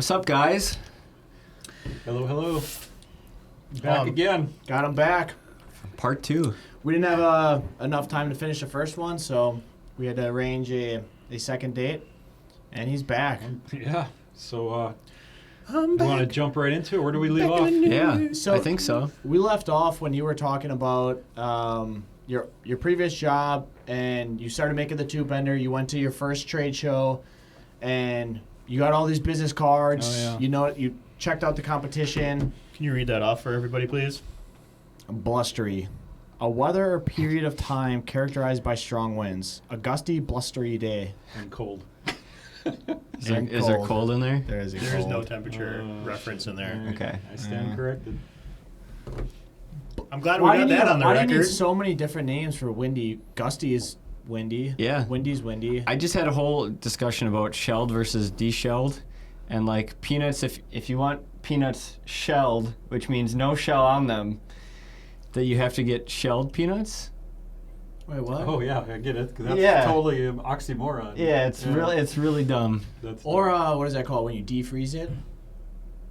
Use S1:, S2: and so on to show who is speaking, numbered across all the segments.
S1: What's up, guys?
S2: Hello. Back again.
S3: Got him back.
S1: Part 2.
S3: We didn't have enough time to finish the first one, so we had to arrange a second date, and he's back.
S2: Yeah. So, you want to jump right into it? Where do we leave off?
S1: Yeah,
S3: So
S1: I think so.
S3: We left off when you were talking about your previous job, and you started making the tube bender. You went to your first trade show, and you got all these business cards.
S2: Oh, yeah.
S3: You know, you checked out the competition.
S4: Can you read that off for everybody, please?
S3: Blustery. A weather or period of time characterized by strong winds. A gusty, blustery day.
S2: And cold.
S1: Is there cold in there?
S3: There is a
S4: There is
S3: cold.
S4: no temperature reference in there.
S1: Okay.
S2: I stand corrected.
S4: I'm glad we
S3: Why
S4: got
S3: do you
S4: that
S3: need,
S4: on the
S3: why do you need
S4: record.
S3: so many different names for windy? Gusty is windy.
S1: Yeah.
S3: Windy's windy.
S1: I just had a whole discussion about shelled versus deshelled. And like peanuts, if you want peanuts shelled, which means no shell on them, that you have to get shelled peanuts.
S3: Wait, what?
S2: Oh, yeah, I get it. 'Cause that's
S1: Yeah.
S2: totally an oxymoron.
S1: Yeah, it's really dumb.
S2: That's
S3: Or what is that called when you defreeze it?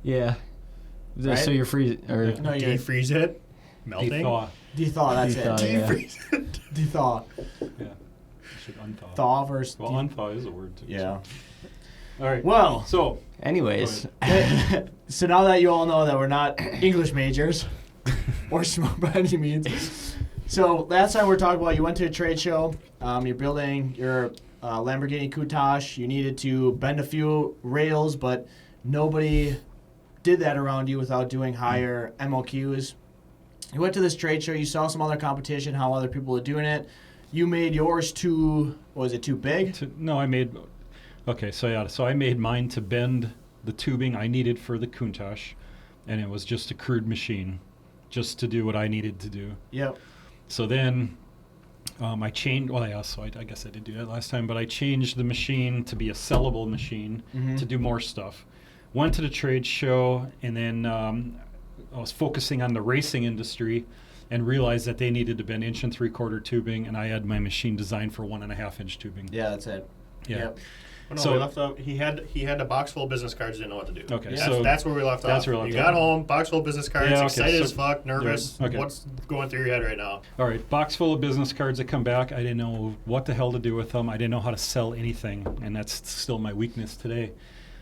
S1: Yeah.
S3: Right?
S1: So you're free or
S2: Yeah.
S3: No, you
S4: Defreeze it? Melting?
S2: Thaw.
S3: dethaw. That's
S1: Dethaw,
S3: it.
S1: yeah.
S4: Defreeze it.
S3: Dethaw.
S2: Yeah. You should unthaw.
S3: Thaw versus.
S2: Well, unthaw is a word, too.
S3: Yeah.
S2: All right.
S3: Well,
S2: So,
S1: anyways.
S3: so now that you all know that we're not English majors or smart by any means. So last time we were talking about you went to a trade show. You're building your Lamborghini Countach. You needed to bend a few rails, but nobody did that around you without doing higher MOQs. You went to this trade show. You saw some other competition, how other people were doing it. You made yours too. Was it too big?
S2: no, I made... Okay, so I made mine to bend the tubing I needed for the Countach, and it was just a crude machine, just to do what I needed to do.
S3: Yep.
S2: So then I changed, I guess I did do that last time, but I changed the machine to be a sellable machine to do more stuff. Went to the trade show, and then I was focusing on the racing industry and realized that they needed to bend 1 3/4 tubing, and I had my machine designed for 1.5 inch tubing.
S3: Yeah, that's it.
S2: Yeah.
S3: Yep.
S4: Oh, no,
S2: So-
S4: we left off. He had a box full of business cards, didn't know what to do.
S2: Okay,
S4: That's where we left
S2: that's
S4: off.
S2: where we
S4: You
S2: left
S4: got
S2: off.
S4: home, box full of business cards,
S2: Yeah, okay,
S4: excited
S2: so-
S4: as fuck, nervous.
S2: Yeah, okay.
S4: What's going through your head right now?
S2: All right, box full of business cards that come back. I didn't know what the hell to do with them. I didn't know how to sell anything, and that's still my weakness today.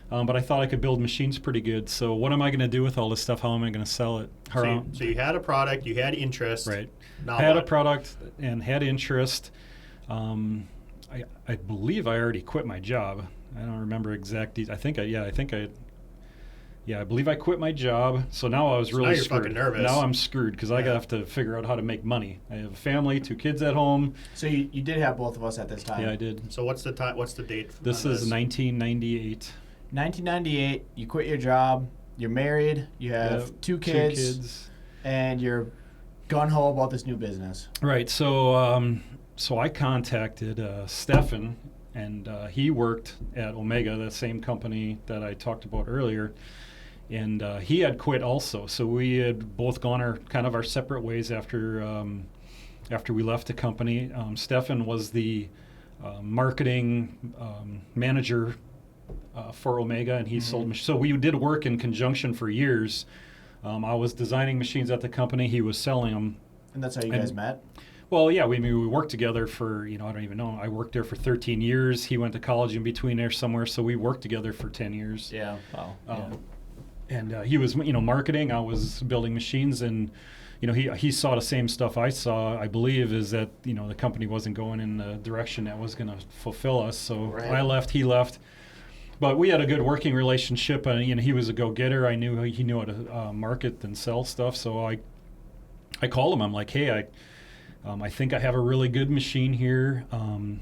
S2: But I thought I could build machines pretty good. So what am I going to do with all this stuff? How am I going to sell it?
S4: So you had a product, you had interest.
S2: Right.
S4: Now
S2: Had a
S4: what?
S2: product and had interest. I believe I already quit my job. I don't remember exact details. I believe I quit my job. So now I was
S4: So
S2: really
S4: now you're
S2: screwed.
S4: fucking nervous.
S2: Now I'm screwed because I
S4: Yeah.
S2: have to figure out how to make money. I have a family, 2 kids at home.
S3: So you did have both of us at this time.
S2: Yeah, I did.
S4: So what's the time? What's the date?
S2: This
S4: on
S2: is 1998.
S3: 1998, you quit your job, you're married, you have
S2: Yep,
S3: 2 kids, and you're gun-ho about this new business.
S2: Right. So so I contacted Stefan, and he worked at Omega, the same company that I talked about earlier. And he had quit also. So we had both gone our separate ways after we left the company. Stefan was the marketing manager for Omega, and he sold machines. So we did work in conjunction for years. I was designing machines at the company. He was selling them.
S3: And that's how you guys met?
S2: Well, yeah, we worked together for, I don't even know. I worked there for 13 years. He went to college in between there somewhere, so we worked together for 10 years.
S3: Yeah. Wow.
S2: And he was, marketing. I was building machines, and, he saw the same stuff I saw, I believe, is that, the company wasn't going in the direction that was going to fulfill us. So
S3: Right.
S2: I left, he left. But we had a good working relationship, and, he was a go-getter. I knew he knew how to market and sell stuff, so I called him. I'm like, hey, I think I have a really good machine here. I'm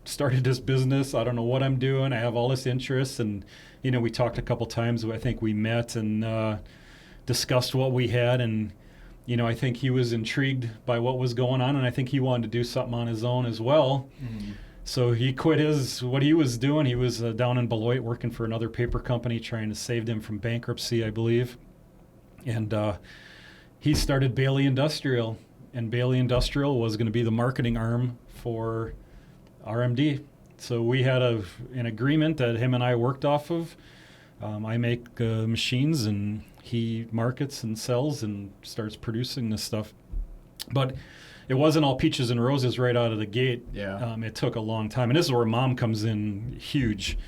S2: started this business. I don't know what I'm doing. I have all this interest, and we talked a couple times. I think we met and discussed what we had, and I think he was intrigued by what was going on, and I think he wanted to do something on his own as well.
S3: Mm-hmm.
S2: So he quit what he was doing. He was down in Beloit working for another paper company, trying to save them from bankruptcy, I believe, and he started Bailey Industrial, and Bailey Industrial was going to be the marketing arm for RMD. So we had an agreement that him and I worked off of. I make machines, and he markets and sells and starts producing this stuff. But it wasn't all peaches and roses right out of the gate.
S3: Yeah.
S2: It took a long time. And this is where Mom comes in huge.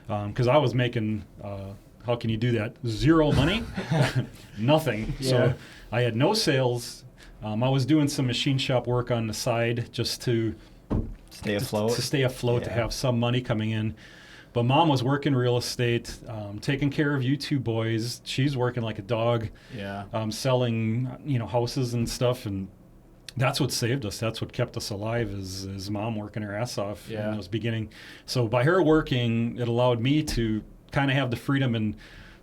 S2: Because I was making, how can you do that? Zero money, nothing.
S3: Yeah.
S2: So I had no sales. I was doing some machine shop work on the side just to
S1: Stay afloat.
S2: to stay afloat, to
S1: Yeah.
S2: have some money coming in. But Mom was working real estate, taking care of you two boys. She's working like a dog,
S3: Yeah.
S2: selling, houses and stuff. And that's what saved us. That's what kept us alive is Mom working her ass off
S3: Yeah.
S2: in those beginning. So by her working, it allowed me to kind of have the freedom and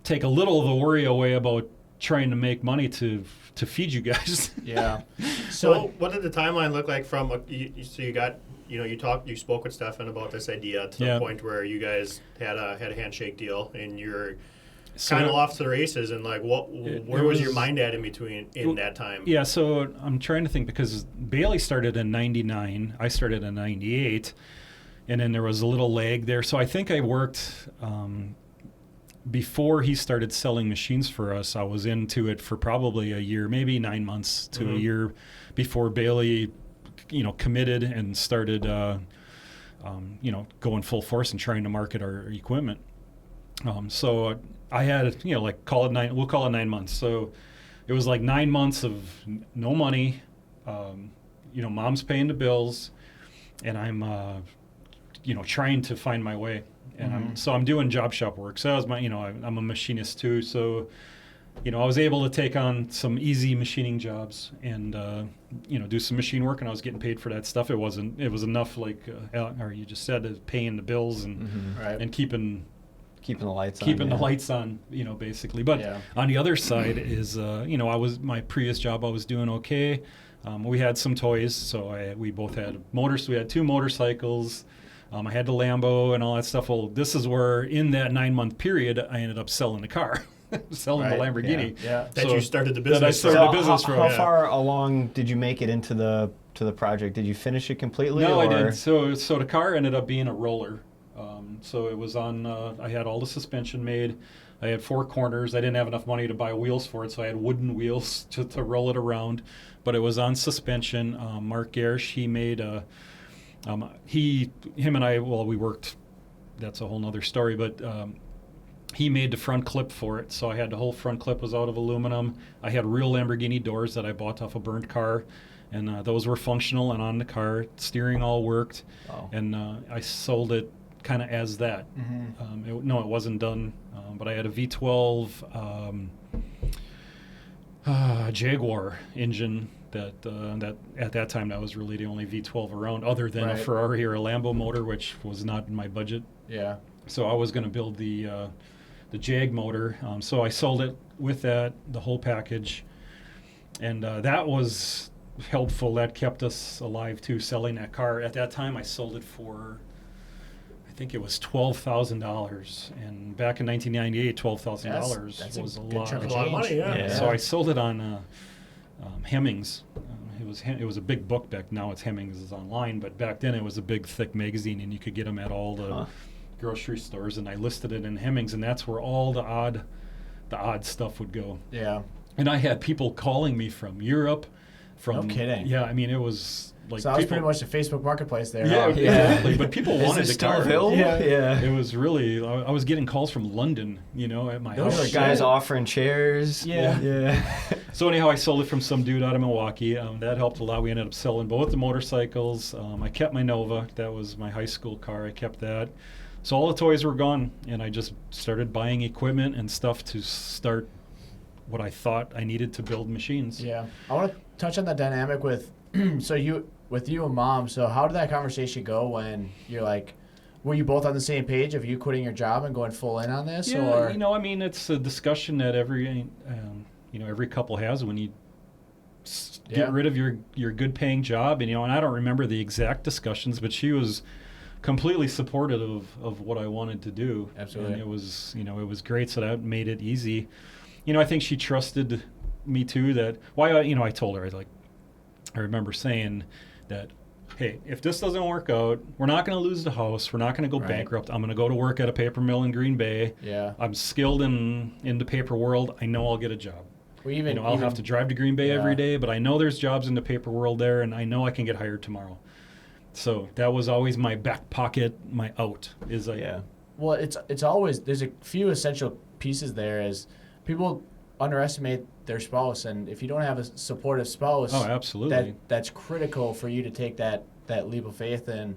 S2: take a little of the worry away about trying to make money to feed you guys.
S3: Yeah.
S4: So what did the timeline look like from, so you got, you spoke with Stefan about this idea to
S2: Yeah.
S4: the point where you guys had a handshake deal and you're
S2: So-
S4: kind of off to the races, and like where
S2: it
S4: was your
S2: was-
S4: mind at in that time?
S2: Yeah, so I'm trying to think, because Bailey started in 99, I started in 98, and then there was a little lag there. So I think I worked, before he started selling machines for us, I was into it for probably a year, maybe 9 months to a year before Bailey, committed and started, going full force and trying to market our equipment. So I had, we'll call it 9 months. So it was like 9 months of no money. Mom's paying the bills, and I'm, trying to find my way. And I'm doing job shop work. So that was my, I'm a machinist too. So, I was able to take on some easy machining jobs and, do some machine work, and I was getting paid for that stuff. It was enough, like, or you just said, paying the bills and,
S3: Right.
S2: and keeping
S1: Keeping the lights on.
S2: the
S1: yeah.
S2: lights on, basically. But
S3: Yeah.
S2: on the other side is, my previous job, I was doing okay. We had some toys, so we both had motors. We had 2 motorcycles. I had the Lambo and all that stuff. Well, this is where, in that 9-month period, I ended up selling the car, selling
S3: Right,
S2: the Lamborghini.
S3: Yeah.
S4: That
S2: So-
S4: you started the
S2: that I
S4: business.
S2: started
S4: from.
S2: the business from.
S1: How
S2: Yeah.
S1: far along did you make it into the project? Did you finish it completely?
S2: No,
S1: or?
S2: I did. So the car ended up being a roller. So it was on. I had all the suspension made. I had 4 corners. I didn't have enough money to buy wheels for it, so I had wooden wheels to roll it around. But it was on suspension. Mark Gersh, he made a. Him and I, we worked. That's a whole nother story. But he made the front clip for it. So I had the whole front clip was out of aluminum. I had real Lamborghini doors that I bought off a burnt car. And those were functional and on the car. Steering all worked.
S1: Wow.
S2: And I sold it kind of as that.
S3: Mm-hmm.
S2: It wasn't done. But I had a V12 Jaguar engine that at that time that was really the only V12 around, other than a
S3: Right.
S2: Ferrari or a Lambo motor, which was not in my budget.
S3: Yeah.
S2: So I was going to build the Jag motor. So I sold it with that, the whole package, and that was helpful. That kept us alive too, selling that car. At that time, I sold it for, I think it was $12,000, and back in 1998, $12,000
S3: That's a
S2: was a
S3: good
S2: lot.
S3: chunk
S4: That's a lot of money, yeah.
S1: Yeah.
S2: So I sold it on Hemmings. It was a big book back. Now it's Hemmings is online, but back then it was a big thick magazine, and you could get them at all the grocery stores. And I listed it in Hemmings, and that's where all the odd stuff would go.
S3: Yeah.
S2: And I had people calling me from Europe, from
S3: No kidding.
S2: Yeah, I mean it was like
S3: So that was
S2: people,
S3: pretty much the Facebook Marketplace there.
S2: yeah,
S3: huh?
S2: exactly. But people
S1: Is
S2: wanted
S1: it
S2: the
S1: still
S2: car.
S1: available?
S3: Yeah.
S2: It was really. I was getting calls from London, at my
S3: Those
S2: house.
S3: are
S1: Those guys offering chairs.
S3: Yeah.
S1: Yeah.
S2: So anyhow, I sold it from some dude out of Milwaukee. That helped a lot. We ended up selling both the motorcycles. I kept my Nova. That was my high school car. I kept that. So all the toys were gone, and I just started buying equipment and stuff to start what I thought I needed to build machines.
S3: Yeah. I want to touch on that dynamic with with you and Mom. So how did that conversation go when you're like, were you both on the same page of you quitting your job and going full in on this?
S2: Yeah,
S3: or
S2: I mean, it's a discussion that every couple has when you
S3: Yeah.
S2: get rid of your good-paying job, and I don't remember the exact discussions, but she was completely supportive of what I wanted to do.
S3: Absolutely.
S2: And it was great. So that made it easy. I think she trusted me too. That I told her I remember saying that hey, if this doesn't work out, we're not going to lose the house. We're not going to go
S3: Right.
S2: bankrupt. I'm going to go to work at a paper mill in Green Bay.
S3: Yeah.
S2: I'm skilled in the paper world. I know I'll get a job.
S3: We even,
S2: I'll have to drive to Green Bay
S3: Yeah.
S2: every day, but I know there's jobs in the paper world there, and I know I can get hired tomorrow. So that was always my back pocket, my out. Is like,
S1: Yeah.
S3: Well, it's always, there's a few essential pieces there. Is people underestimate their spouse, and if you don't have a supportive spouse,
S2: oh, absolutely.
S3: that's critical for you to take that leap of faith and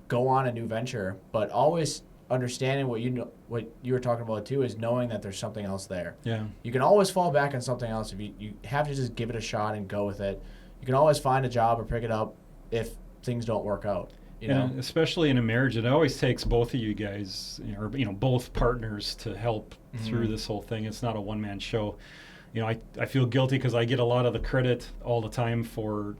S3: go on a new venture. But always understanding what you were talking about too is knowing that there's something else there.
S2: Yeah.
S3: You can always fall back on something else if you have to just give it a shot and go with it. You can always find a job or pick it up if things don't work out. You know?
S2: And especially in a marriage, it always takes both of you guys, or both partners, to help through this whole thing. It's not a one-man show. I feel guilty because I get a lot of the credit all the time for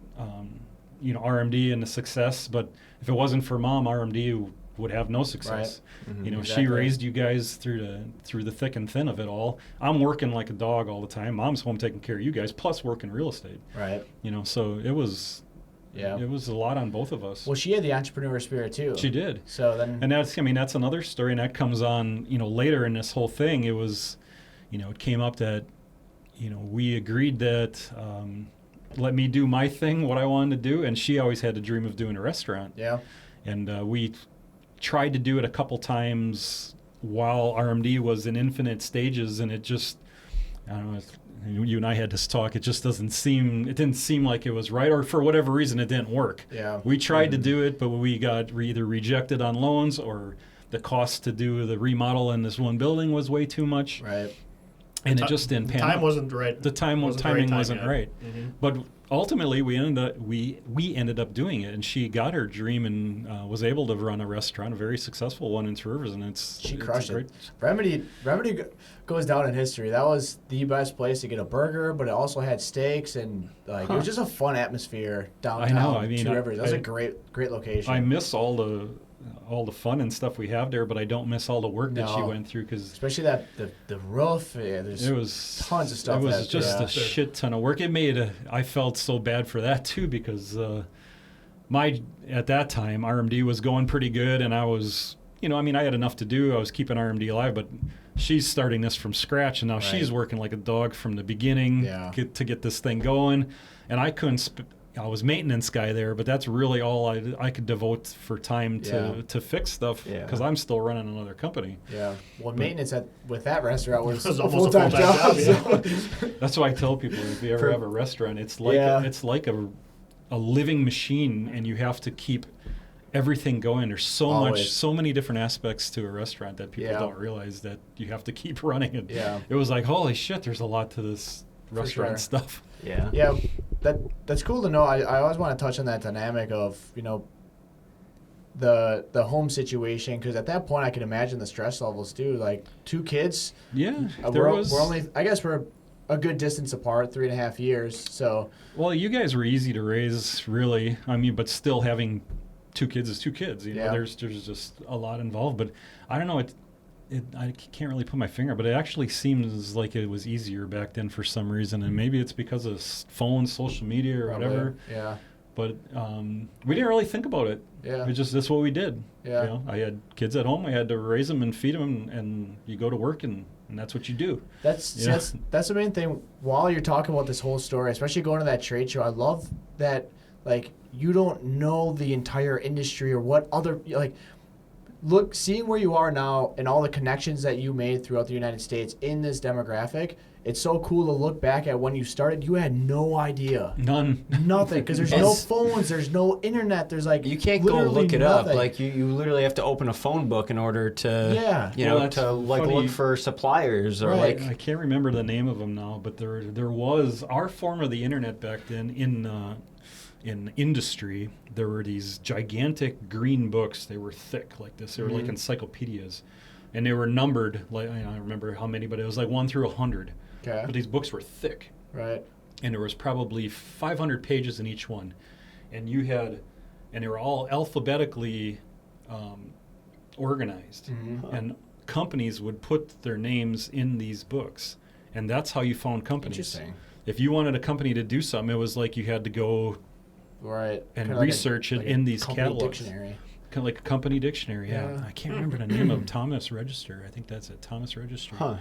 S2: RMD and the success. But if it wasn't for Mom, RMD would have no success.
S3: Right.
S2: She
S3: Exactly.
S2: raised you guys through the thick and thin of it all. I'm working like a dog all the time. Mom's home taking care of you guys, plus working real estate.
S3: Right.
S2: So it was.
S3: Yeah.
S2: It was a lot on both of us.
S3: Well, she had the entrepreneur spirit too.
S2: She did.
S3: So then.
S2: And that's another story, and that comes on, later in this whole thing. It was, it came up that, we agreed that let me do my thing, what I wanted to do, and she always had the dream of doing a restaurant.
S3: Yeah.
S2: And we tried to do it a couple times while RMD was in infinite stages, and it just, I don't know, you and I had this talk. It just didn't seem like it was right, or for whatever reason, it didn't work.
S3: Yeah.
S2: We tried to do it, but we got either rejected on loans, or the cost to do the remodel in this one building was way too much.
S3: Right.
S2: And it just didn't pan out.
S4: Time wasn't right.
S2: The timing wasn't
S4: yet.
S2: right.
S4: Mm-hmm.
S2: But ultimately, we ended up doing it, and she got her dream and was able to run a restaurant, a very successful one in Two Rivers, and
S3: She crushed
S2: great,
S3: it. Remedy goes down in history. That was the best place to get a burger, but it also had steaks, and it was just a fun atmosphere downtown.
S2: I know. I mean,
S3: Two Rivers. That was
S2: I-
S3: a great location.
S2: I miss all the fun and stuff we have there, but I don't miss all the work that she
S3: No.
S2: went through, because
S3: Especially the roof. Yeah, there's
S2: it was
S3: tons of stuff
S2: It was
S3: that-
S2: just
S3: yeah.
S2: a shit ton of work. I felt so bad for that too, because at that time RMD was going pretty good, and I was, I had enough to do. I was keeping RMD alive, but she's starting this from scratch, and now
S3: Right.
S2: she's working like a dog from the beginning
S3: Yeah.
S2: to get this thing going. And I couldn't. I was maintenance guy there, but that's really all I could devote for time to fix stuff,
S1: Yeah.
S2: because I'm still running another company.
S3: Yeah. Well, maintenance with that restaurant was
S4: was
S3: a
S4: almost a
S3: full-time
S4: full-time
S3: job.
S4: job,
S3: so-
S2: That's why I tell people, if you ever have a restaurant, it's like
S3: Yeah.
S2: it's like a living machine, and you have to keep everything going. There's
S3: Always.
S2: so many different aspects to a restaurant that people
S3: Yeah.
S2: don't realize that you have to keep running it.
S3: Yeah.
S2: It was like, holy shit, there's a lot to this restaurant
S3: sure.
S2: stuff.
S1: Yeah.
S3: Yeah, that's cool to know. I always want to touch on that dynamic of the home situation, because at that point I can imagine the stress levels too. Like 2 kids,
S2: Yeah, there
S3: we're,
S2: was.
S3: we're only, I guess we're a good distance apart, 3.5 years. So
S2: Well, you guys were easy to raise, really. I mean, but still having 2 kids is 2 kids.
S3: Yeah.
S2: There's just a lot involved. But I don't know. I can't really put my finger, but it actually seems like it was easier back then for some reason, and maybe it's because of phones, social media, or whatever.
S3: Yeah,
S2: But we didn't really think about it.
S3: yeah,
S2: That's what we did.
S3: yeah.
S2: I had kids at home. I had to raise them and feed them, and you go to work, and that's what you do.
S3: That's
S2: Yeah.
S3: that's the main thing. While you're talking about this whole story, especially going to that trade show, I love that you don't know the entire industry or what other seeing where you are now and all the connections that you made throughout the United States in this demographic. It's so cool to look back at when you started. You had no idea,
S2: None.
S3: nothing, because there's no phones, there's no internet, there's
S1: You can't go
S3: literally
S1: look it
S3: nothing.
S1: up. Like you literally have to open a phone book in order to,
S3: Yeah.
S2: Well, that's
S1: to
S2: funny.
S1: look for suppliers or
S3: Right.
S2: I can't remember the name of them now, but there was our form of the internet back then in industry. There were these gigantic green books. They were thick like this. They were like encyclopedias, and they were numbered. Like I don't remember how many, but it was like 1 through 100.
S3: Okay.
S2: But these books were thick,
S3: Right.
S2: and there was probably 500 pages in each one, and they were all alphabetically organized,
S3: Mhm.
S2: and companies would put their names in these books, and that's how you found companies.
S3: Interesting.
S2: If you wanted a company to do something, it was like you had to go
S3: Right.
S2: and
S3: Kinda like
S2: research
S3: a
S2: it in these
S3: company
S2: catalogs.
S3: dictionary.
S2: Kind of like a company dictionary, yeah.
S3: Yeah.
S2: I can't remember the name of Thomas Register. I think that's it, Thomas Register.
S3: Huh.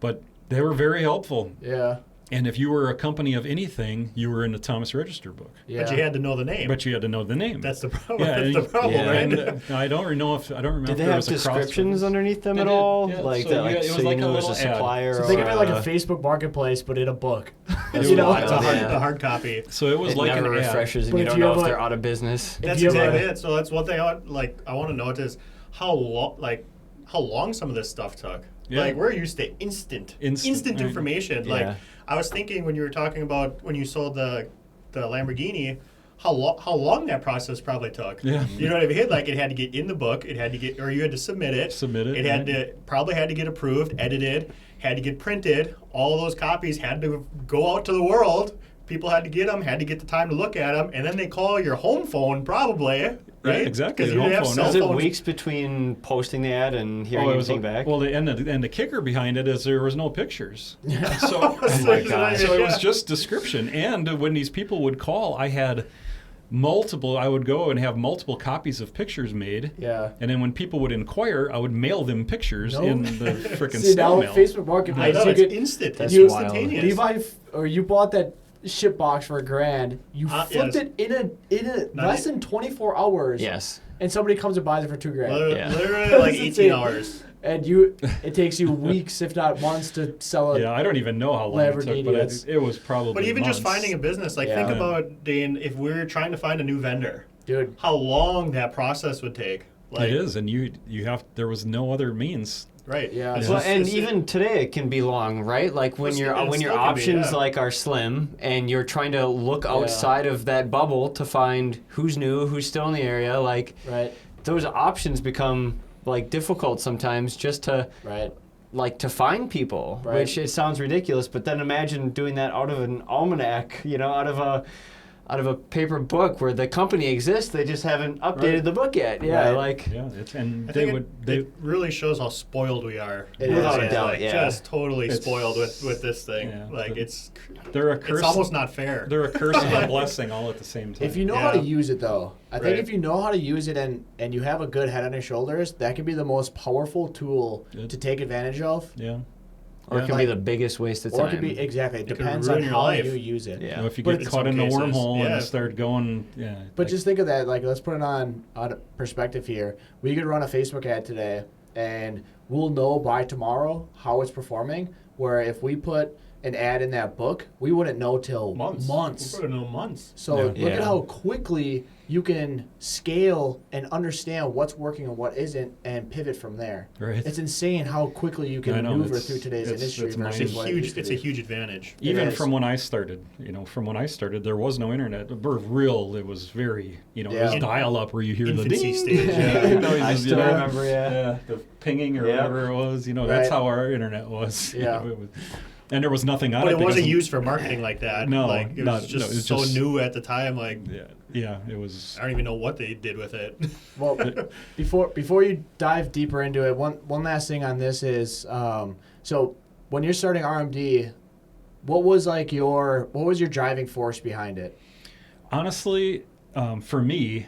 S2: But they were very helpful.
S3: Yeah.
S2: And if you were a company of anything, you were in the Thomas Register book.
S3: Yeah.
S4: But you had to know the name.
S2: But you had to know the name.
S4: That's the problem.
S2: Yeah,
S4: That's the problem,
S1: yeah.
S4: right?
S2: And I don't remember if
S1: Did they
S2: there
S1: have
S2: was a
S1: descriptions underneath them
S2: They
S1: at
S2: did,
S1: all?
S2: yeah.
S1: Like
S2: So
S1: that,
S2: you
S1: like
S2: got- it
S1: so
S2: was
S1: you
S2: like
S1: knew
S2: a
S1: it was a
S2: little ad.
S1: supplier.
S3: So
S1: or
S3: think of it like a
S1: a-
S3: Facebook Marketplace, but in a book.
S1: That's
S3: You know?
S1: wild,
S4: It's a hard,
S1: yeah.
S4: the hard copy.
S2: So it was
S1: It
S2: like
S1: never
S2: an ad.
S1: refreshes, and
S3: But
S1: you
S3: if
S1: don't
S3: you
S1: know
S3: have
S1: if
S3: a-
S1: they're out of business.
S4: That's
S3: you have
S4: exactly
S3: a-
S4: it. So that's one thing I want to know is how long some of this stuff took.
S2: Yeah.
S4: Like we're used to instant
S2: Instant, right.
S4: information.
S1: Yeah.
S4: Like I was thinking when you were talking about when you sold the Lamborghini, how long that process probably took.
S2: Yeah.
S4: You know what I mean? Like it had to get in the book, it had to get, or you had to submit it. It had
S2: right.
S4: to probably had to get approved, edited, had to get printed. All those copies had to go out to the world. People had to get them, had to get the time to look at them, and then they call your home phone probably, right?
S2: Yeah, exactly,
S4: Because
S2: the
S4: you
S2: home
S4: have
S2: phone.
S4: cell
S1: Is it
S4: phones.
S1: weeks between posting the ad and hearing
S2: Oh, it was
S1: anything back?
S2: well, and the kicker behind it is there was no pictures. So,
S1: Oh my God.
S2: so it was just description. And when these people would call, I had multiple. I would go and have multiple copies of pictures made.
S3: Yeah.
S2: And then when people would inquire, I would mail them pictures
S3: No.
S2: in the freaking
S3: See,
S2: snail
S3: now
S2: mail.
S3: Facebook
S4: I
S3: Marketplace,
S4: know,
S3: you
S4: it's
S3: get
S4: instant.
S1: That's
S4: It's
S1: wild.
S4: instantaneous.
S3: you buy or you bought that ship box for $1,000. You flipped
S4: yes.
S3: it in a
S4: Not
S3: less
S4: e-
S3: than 24 hours.
S1: Yes.
S3: And somebody comes and buys it for $2,000.
S4: Literally,
S1: Yeah.
S4: literally like
S3: That's
S4: 18
S3: insane.
S4: hours.
S3: And it takes you weeks, if not months, to sell it.
S2: Yeah, I don't even know how long it took,
S3: Lamborghini,
S2: but
S3: it's-
S2: it was probably.
S4: But even just
S2: months.
S4: finding a business, like
S3: Yeah.
S4: think about, Dane, if we're trying to find a new vendor,
S3: Dude,
S4: how long that process would take. Like,
S2: it is, and you have. There was no other means.
S4: Right.
S3: Yeah.
S4: It's
S1: Well,
S4: just-
S1: and
S4: it's-
S1: even today it can be long, right? Like when
S4: It's-
S1: your
S4: it
S1: when your
S4: still can be,
S1: options
S4: yeah.
S1: like are slim, and you're trying to look outside of that bubble to find who's new, who's still in the area. Like
S3: right,
S1: those options become like difficult sometimes just to
S3: right.
S1: like to find people,
S3: Right.
S1: which it sounds ridiculous. But then imagine doing that out of an almanac, out of a paper book where the company exists. They just haven't updated
S2: Right.
S1: the book yet. Yeah,
S3: Right.
S1: like
S2: Yeah, and
S4: I
S2: they
S4: think
S2: would.
S4: it really shows how spoiled we are.
S3: It is.
S1: Without a
S3: Yeah.
S1: doubt,
S4: Like,
S1: yeah.
S4: just totally
S2: It's-
S4: spoiled with this thing.
S2: Yeah,
S4: Like
S2: the-
S4: it's
S2: They're a curse.
S4: it's almost not fair.
S2: They're a curse and a blessing all at the same time.
S3: If you know how to
S4: Yeah.
S3: use it, though, I think
S4: Right.
S3: if you know how to use it and you have a good head on your shoulders, that can be the most powerful tool
S2: Good.
S3: to take advantage of.
S2: Yeah.
S1: or it
S2: Yeah.
S1: can
S3: Like-
S1: be the biggest waste of
S3: Or
S1: time.
S3: it could be, exactly, it
S4: It could
S3: depends
S4: ruin
S3: on
S4: your
S3: how
S4: life.
S3: you use it.
S1: Yeah.
S2: You know, if you
S3: But
S2: get
S3: in
S2: caught in the
S4: some cases,
S2: wormhole
S4: yeah.
S2: and start going, yeah.
S3: But
S2: like-
S3: just think of that, like, let's put it on perspective here. We could run a Facebook ad today, and we'll know by tomorrow how it's performing, where if we put an ad in that book, we wouldn't know till months.
S4: We would have known months.
S3: So
S2: Yeah.
S3: look
S1: Yeah.
S3: at how quickly you can scale and understand what's working and what isn't and pivot from there.
S2: Right.
S3: It's insane how quickly you
S2: I
S3: can
S2: know,
S3: maneuver
S2: it's-
S3: through today's
S2: it's-
S3: industry
S2: it's
S3: versus
S4: It's a
S3: what it
S4: huge.
S3: used to
S4: It's
S3: be.
S4: a huge advantage.
S2: Even
S3: is.
S2: from when I started, there was no internet. For real, it was very, it
S3: Yeah.
S2: was dial-up where you hear the
S4: Infancy
S2: ding.
S4: stage,
S2: Yeah,
S3: yeah.
S2: noises,
S1: I still
S3: Yeah.
S1: remember, yeah.
S2: the pinging or
S1: Yeah.
S2: whatever it was. That's
S3: Right.
S2: how our internet was.
S3: Yeah.
S2: It was, and there was nothing on
S4: But
S2: it.
S4: it wasn't
S2: because-
S4: used for marketing like that.
S2: No,
S4: like it
S2: not-
S4: was
S2: no,
S4: just
S2: it's
S4: so
S2: just-
S4: new at the time. Like
S2: Yeah, it was.
S4: I don't even know what they did with it.
S3: Well, before you dive deeper into it, one last thing on this is, so when you're starting RMD, what was your driving force behind it?
S2: Honestly, for me,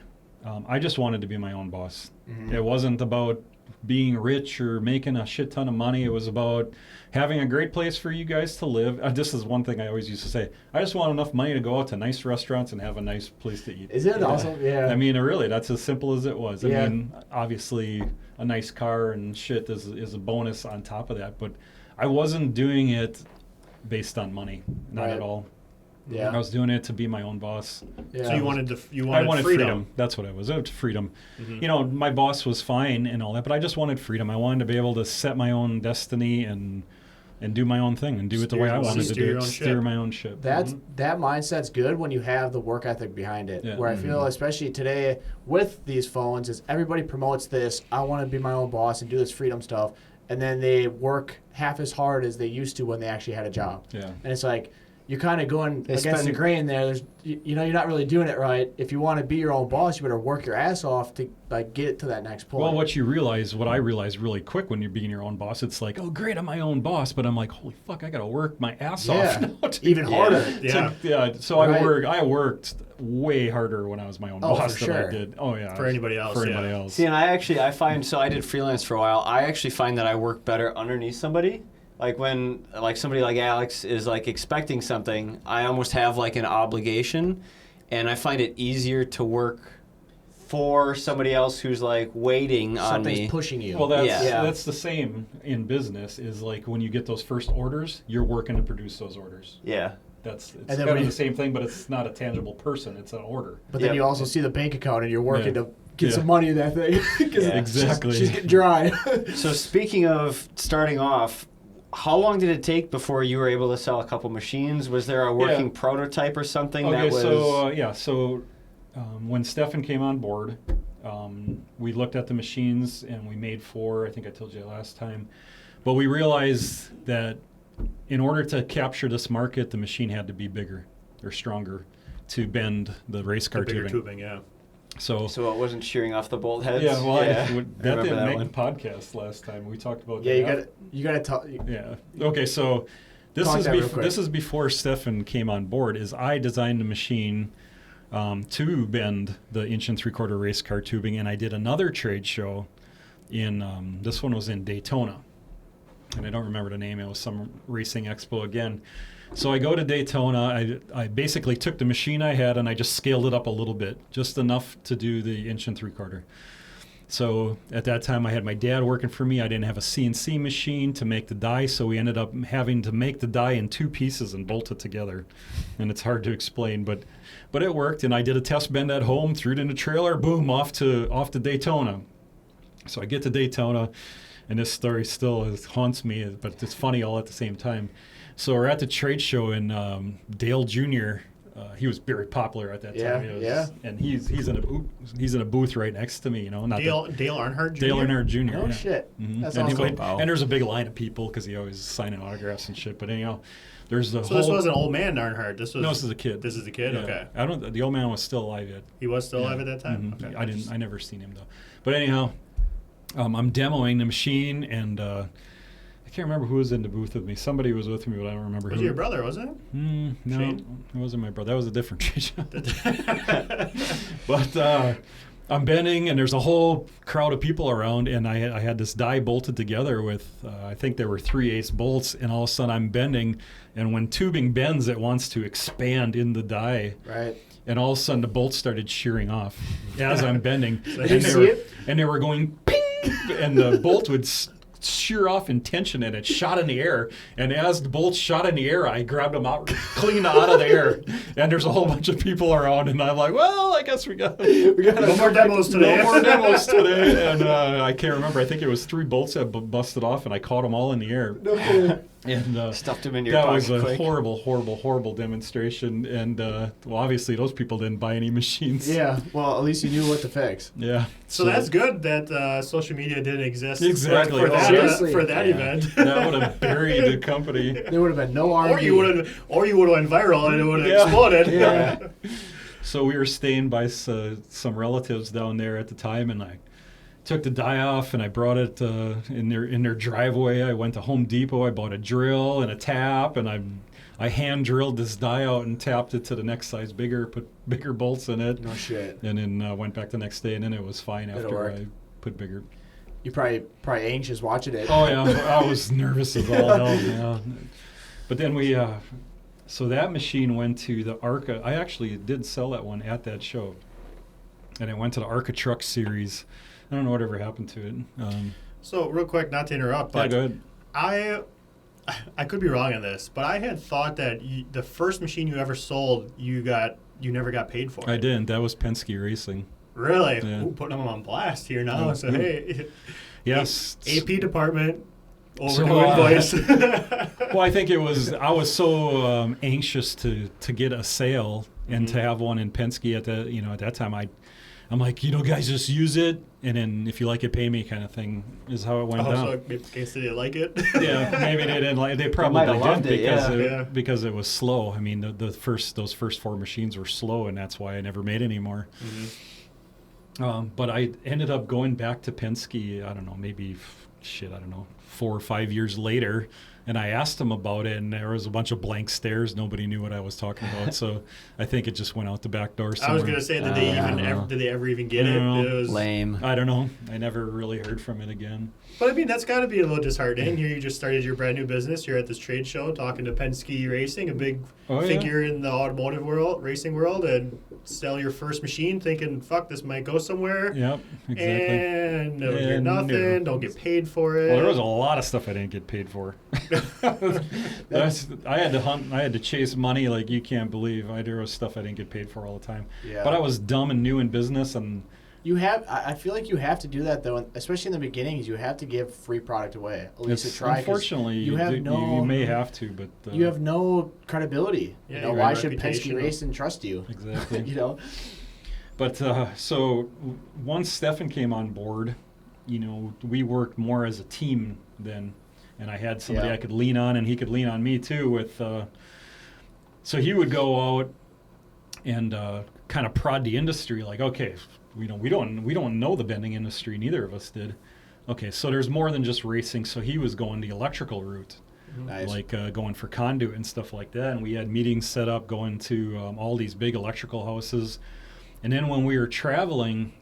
S2: I just wanted to be my own boss.
S3: Mhm.
S2: It wasn't about being rich or making a shit ton of money. It was about having a great place for you guys to live. This is one thing I always used to say. I just want enough money to go out to nice restaurants and have a nice place to eat.
S3: Isn't it awesome? Yeah.
S2: I mean, really, that's as simple as it was.
S3: Yeah.
S2: I mean, obviously, a nice car and shit is a bonus on top of that. But I wasn't doing it based on money, not
S3: Right.
S2: at all.
S3: Yeah.
S2: I was doing it to be my own boss.
S3: Yeah.
S4: So you wanted
S2: I wanted
S4: freedom.
S2: freedom. That's what it was. It was freedom.
S4: Mhm.
S2: My boss was fine and all that, but I just wanted freedom. I wanted to be able to set my own destiny and do my own thing and do it the way I wanted to
S4: steer
S2: do
S4: your
S2: it.
S4: own
S2: Steer
S4: ship.
S2: my own ship.
S3: That mindset's good when you have the work ethic behind it.
S2: Yeah.
S3: Where I feel, especially today with these phones, is everybody promotes this. I want to be my own boss and do this freedom stuff, and then they work half as hard as they used to when they actually had a job.
S2: Yeah.
S3: And it's like you're kind of going
S1: They
S3: against the
S1: spend-
S3: grain there. There's, you're not really doing it right. If you want to be your own boss, you better work your ass off to get to that next point.
S2: Well, what I realized really quick when you're being your own boss, it's like, oh, great, I'm my own boss, but I'm like, holy fuck, I got to work my ass off
S3: Yeah.
S2: now.
S3: Even harder.
S4: Yeah.
S2: So
S3: Right.
S2: I worked way harder when I was my own
S3: Oh,
S2: boss
S3: for
S2: than
S3: sure.
S2: I did. Oh yeah,
S4: For anybody else,
S2: For
S4: yeah.
S2: anybody else.
S1: See, and I find, so I did freelance for a while. I actually find that I work better underneath somebody. Like when, like somebody like Alex is like expecting something, I almost have like an obligation, and I find it easier to work for somebody else who's like waiting on
S3: Something's
S1: me.
S3: pushing you.
S2: Well,
S1: Yeah.
S2: that's the same in business. Is like when you get those first orders, you're working to produce those orders.
S1: Yeah.
S2: It's
S3: then
S2: kind
S3: when
S2: of
S3: you-
S2: the same thing, but it's not a tangible person. It's an order.
S3: But then
S1: Yep.
S3: you also see the bank account and you're working
S2: Yeah.
S3: to get
S2: Yeah.
S3: some money in that thing. 'Cause
S1: Yeah.
S2: Exactly.
S3: She's getting dry.
S1: So speaking of starting off, how long did it take before you were able to sell a couple machines? Was there a working
S2: Yeah.
S1: prototype or something
S2: Okay,
S1: that was?
S2: so when Stefan came on board, we looked at the machines and we made 4. I think I told you last time, but we realized that in order to capture this market, the machine had to be bigger or stronger to bend the race car
S4: Bigger
S2: tubing.
S4: tubing, yeah.
S2: So
S1: So it wasn't shearing off the bolt heads.
S2: yeah, well,
S1: I
S2: that
S1: remember
S2: didn't
S1: that
S2: make
S1: one.
S2: the podcast last time. We talked about
S3: Yeah,
S2: that.
S3: you gotta tell.
S2: Yeah. Okay, so this
S3: Talk
S2: is
S3: that real quick.
S2: this is before Stefan came on board. Is I designed a machine to bend the 1 3/4 race car tubing, and I did another trade show in this one was in Daytona, and I don't remember the name. It was some racing expo again. So I go to Daytona. I basically took the machine I had and I just scaled it up a little bit, just enough to do the 1 3/4. So at that time, I had my dad working for me. I didn't have a CNC machine to make the die, so we ended up having to make the die in 2 pieces and bolt it together. And it's hard to explain, but it worked. And I did a test bend at home, threw it in the trailer, boom, off to Daytona. So I get to Daytona, and this story still haunts me, but it's funny all at the same time. So we're at the trade show, and Dale Jr. He was very popular at that time. It was, and he's in a booth right next to me. You know, not
S4: Dale Earnhardt Jr.?
S2: Dale Earnhart Jr.
S3: No
S2: yeah.
S3: shit.
S2: Mhm.
S3: That's
S2: and,
S3: awesome.
S1: Wow.
S2: and there's a big line of people because he always signing autographs and shit. But anyhow, there's the
S4: So
S2: whole.
S4: this was an old man Earnhardt. This was
S2: no, this is a kid.
S4: This is a kid.
S2: Yeah.
S4: Okay.
S2: I don't. The old man was still alive yet.
S4: He was still alive at that time.
S2: Mhm.
S4: Okay.
S2: I never seen him though. But anyhow, I'm demoing the machine, and I can't remember who was in the booth with me. Somebody was with me, but I don't remember
S4: Was
S2: who.
S4: it your brother? Wasn't it?
S2: No,
S4: Shane?
S2: it wasn't my brother. That was a different trade show. But I'm bending, and there's a whole crowd of people around, and I had this die bolted together with, I think there were 3/8 bolts, and all of a sudden I'm bending, and when tubing bends, it wants to expand in the die.
S3: Right.
S2: And all of a sudden the bolts started shearing off as I'm bending.
S4: So
S3: Did you see it?
S2: And they were going ping, and the bolt would shear off in tension, and it shot in the air. And as the bolts shot in the air, I grabbed them out clean out of the air. And there's a whole bunch of people around, and I'm like, well, I guess we got
S4: No more demos today.
S2: no more demos today. And I can't remember. I think it was 3 bolts that busted off, and I caught them all in the air.
S3: No kidding.
S2: And
S1: Stuffed him in your
S2: that
S1: pocket
S2: was a
S1: quick.
S2: horrible demonstration. And well, obviously those people didn't buy any machines.
S3: Yeah. Well, at least you knew what to fix.
S2: Yeah.
S4: So that's good that social media didn't exist
S2: Exactly.
S4: for that,
S3: Seriously.
S4: for that
S1: Yeah.
S4: event.
S2: That would have buried the company.
S3: There would have been no R&D.
S4: or you would have went viral and it would have
S2: Yeah.
S4: exploded.
S3: Yeah.
S2: So we were staying by some relatives down there at the time, and I took the die off and I brought it in their driveway. I went to Home Depot. I bought a drill and a tap, and I hand drilled this die out and tapped it to the next size bigger, put bigger bolts in it,
S3: No shit.
S2: and then went back the next day, and then it was fine
S3: It'll
S2: after
S3: work.
S2: I put bigger.
S3: You probably anxious watching it.
S2: Oh yeah, I was nervous as all hell. Yeah. But then we, so that machine went to the ARCA. I actually did sell that one at that show, and it went to the ARCA Truck Series. I don't know whatever happened to it.
S4: So real quick, not to interrupt,
S2: Yeah,
S4: but
S2: go ahead.
S4: I could be wrong on this, but I had thought that the first machine you ever sold, you never got paid for.
S2: I didn't. That was Penske Racing.
S4: Really?
S2: Yeah.
S4: Ooh, putting them on blast here now. So hey,
S2: Yes.
S4: AP department,
S2: So,
S4: overdue invoice.
S2: Well, I think I was so anxious to get a sale and to have one in Penske at that time. I'm like, guys, just use it, and then if you like it, pay me, kind of thing is how it went down.
S4: So in case they didn't like it.
S2: Yeah, maybe they didn't like. They probably
S1: might have
S2: did
S1: loved it,
S2: because
S4: yeah.
S2: because it was slow. I mean, those first 4 machines were slow, and that's why I never made any more. But I ended up going back to Penske. I don't know, maybe 4 or 5 years later, And I asked him about it, and there was a bunch of blank stares. Nobody knew what I was talking about. So I think it just went out the back door somewhere.
S4: I was gonna say, did they ever even get it?
S2: No.
S4: It was
S1: Lame.
S2: I don't know. I never really heard from it again.
S4: But I mean, that's got to be a little disheartening. Here, you just started your brand new business. You're at this trade show talking to Penske Racing, a big figure in the automotive world, racing world, and sell your first machine, thinking, "Fuck, this might go somewhere."
S2: Yep, exactly.
S4: And never hear
S2: And
S4: nothing.
S2: no.
S4: Don't get paid for it.
S2: Well, there was a lot of stuff I didn't get paid for. I had to hunt. I had to chase money like you can't believe. There was stuff I didn't get paid for all the time.
S3: Yeah.
S2: But I was dumb and new in business, and
S3: I feel like you have to do that though, especially in the beginnings. You have to give free product away, at least to try. 'Cause
S2: unfortunately
S3: you
S2: may have to, but
S3: you have no credibility.
S4: Yeah,
S3: you know,
S4: your
S3: why should
S4: reputation
S3: Penske Racing trust you?
S2: exactly.
S3: You know,
S2: But so once Stefan came on board, we worked more as a team then, and I had somebody
S3: Yeah.
S2: I could lean on, and he could lean on me too. So he would go out and kind of prod the industry, like, okay, we don't know the bending industry, neither of us did. Okay, so there's more than just racing. So he was going the electrical route.
S3: nice.
S2: Like going for conduit and stuff like that. And we had meetings set up going to all these big electrical houses. And then when we were traveling,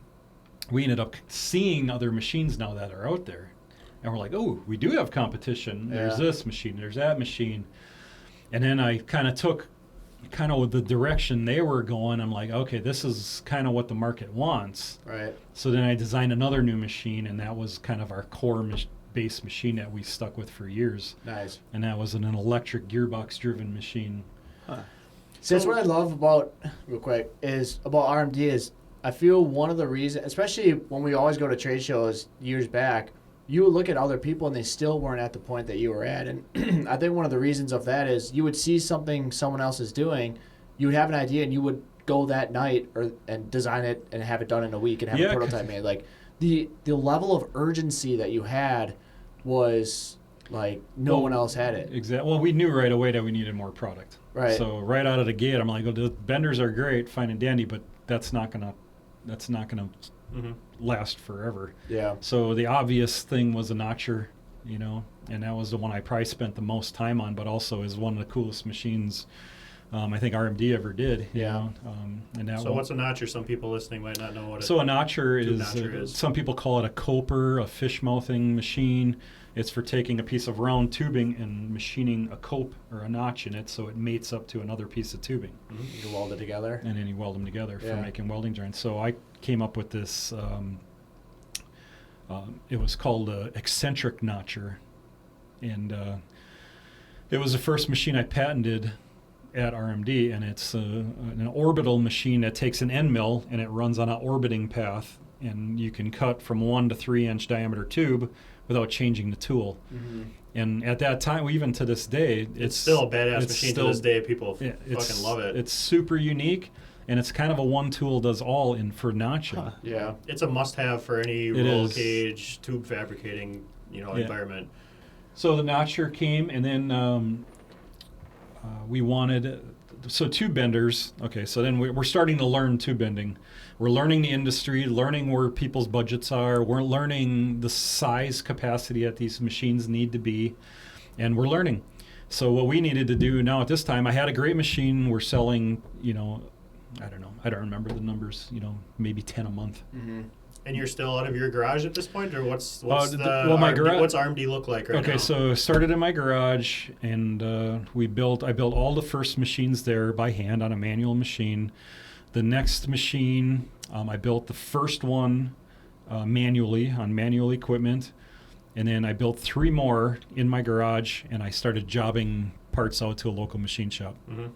S2: we ended up seeing other machines now that are out there. And we're like, oh, we do have competition. There's
S3: Yeah.
S2: this machine, there's that machine. And then I kind of took the direction they were going. I'm like, okay, this is kind of what the market wants.
S3: Right.
S2: So then I designed another new machine, and that was kind of our core base machine that we stuck with for years.
S3: Nice.
S2: And that was an electric gearbox-driven machine.
S3: So that's what I love about, real quick, is about RMD is I feel one of the reasons, especially when we always go to trade shows years back, you would look at other people and they still weren't at the point that you were at. And I think one of the reasons of that is you would see something someone else is doing, you would have an idea and you would go that night and design it and have it done in a week and have a prototype made. Like the level of urgency that you had was like no one else had it.
S2: Exactly. Well, we knew right away that we needed more product.
S3: Right.
S2: So right out of the gate, I'm like, the benders are great, fine and dandy, but that's not gonna last forever.
S3: Yeah.
S2: So the obvious thing was a notcher, and that was the one I probably spent the most time on, but also is one of the coolest machines I think RMD ever did.
S3: Yeah.
S2: And that
S4: So what's a notcher? Some people listening might not know what
S2: So a notcher
S4: notcher is.
S2: Some people call it a coper, a fish mouthing machine. It's for taking a piece of round tubing and machining a cope or a notch in it so it mates up to another piece of tubing.
S3: You can weld it together.
S2: And then you weld them together for
S3: Yeah.
S2: making welding joints. So I came up with this, it was called an eccentric notcher. And it was the first machine I patented at RMD, and it's an orbital machine that takes an end mill and it runs on an orbiting path, and you can cut from 1 to 3 inch diameter tube without changing the tool.
S3: Mm-hmm.
S2: And at that time, even to this day,
S4: It's still a badass machine to this day. People fucking love it.
S2: It's super unique, and it's kind of a one tool does all for notching.
S4: Huh.
S3: Yeah.
S4: It's a must-have for any
S2: It
S4: roll
S2: is.
S4: cage tube fabricating, environment.
S2: So the notcher came, and then we wanted tube benders. Okay, so then we're starting to learn tube bending. We're learning the industry, learning where people's budgets are. We're learning the size capacity that these machines need to be, and we're learning. So what we needed to do now at this time, I had a great machine. We're selling, I don't know. I don't remember the numbers, maybe 10 a month.
S3: Mm-hmm.
S4: And you're still out of your garage at this point, or what's
S2: my
S4: RMD, what's RMD look like right now?
S2: Okay, so started in my garage, and I built all the first machines there by hand on a manual machine. The next machine, I built the first one manually on manual equipment, and then I built 3 more in my garage, and I started jobbing parts out to a local machine shop.
S4: Mm-hmm.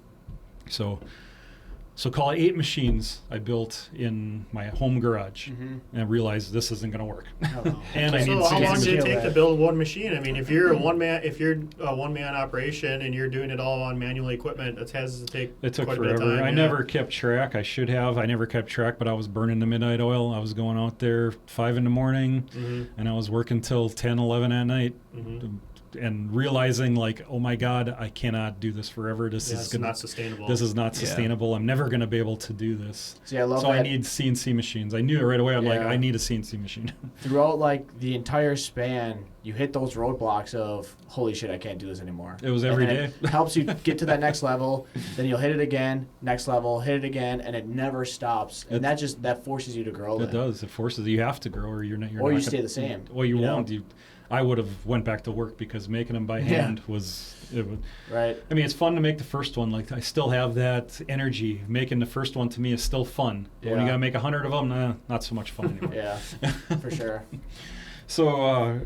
S2: So call it 8 machines I built in my home garage, and I realized this isn't going to work. And I
S4: So
S2: need
S4: how long
S2: some
S4: did it take to build one machine? I mean, if you're a one-man operation and you're doing it all on manual equipment, it has to take
S2: It took
S4: quite a bit of
S2: forever.
S4: time.
S2: I
S4: yeah.
S2: never kept track. I should have. I never kept track, but I was burning the midnight oil. I was going out there 5 in the morning,
S4: Mm-hmm.
S2: and I was working till 10, 11 at night,
S4: Mm-hmm.
S2: and realizing like, oh my God, I cannot do this forever. This
S4: It's not sustainable.
S2: This is not sustainable. I'm never going to be able to do this.
S3: See, I love
S2: So
S3: that.
S2: I need CNC machines. I knew it right away. I'm like,
S3: Yeah.
S2: I need a CNC machine.
S3: Throughout like the entire span, you hit those roadblocks of holy shit, I can't do this anymore.
S2: It was every
S3: and
S2: day.
S3: It helps you get to that next level. Then you'll hit it again, next level, hit it again, and it never stops. And that forces you to grow.
S2: It does. It forces you have to grow, or you're not. You're
S3: Or
S2: not
S3: you stay the same.
S2: Well, you
S3: know?
S2: won't. I would have went back to work because making them by hand was.
S3: Right.
S2: I mean, it's fun to make the first one. Like I still have that energy. Making the first one to me is still fun. But when you
S3: Yeah.
S2: gotta make 100 of them, not so much fun anymore.
S3: Yeah, for sure.
S2: So,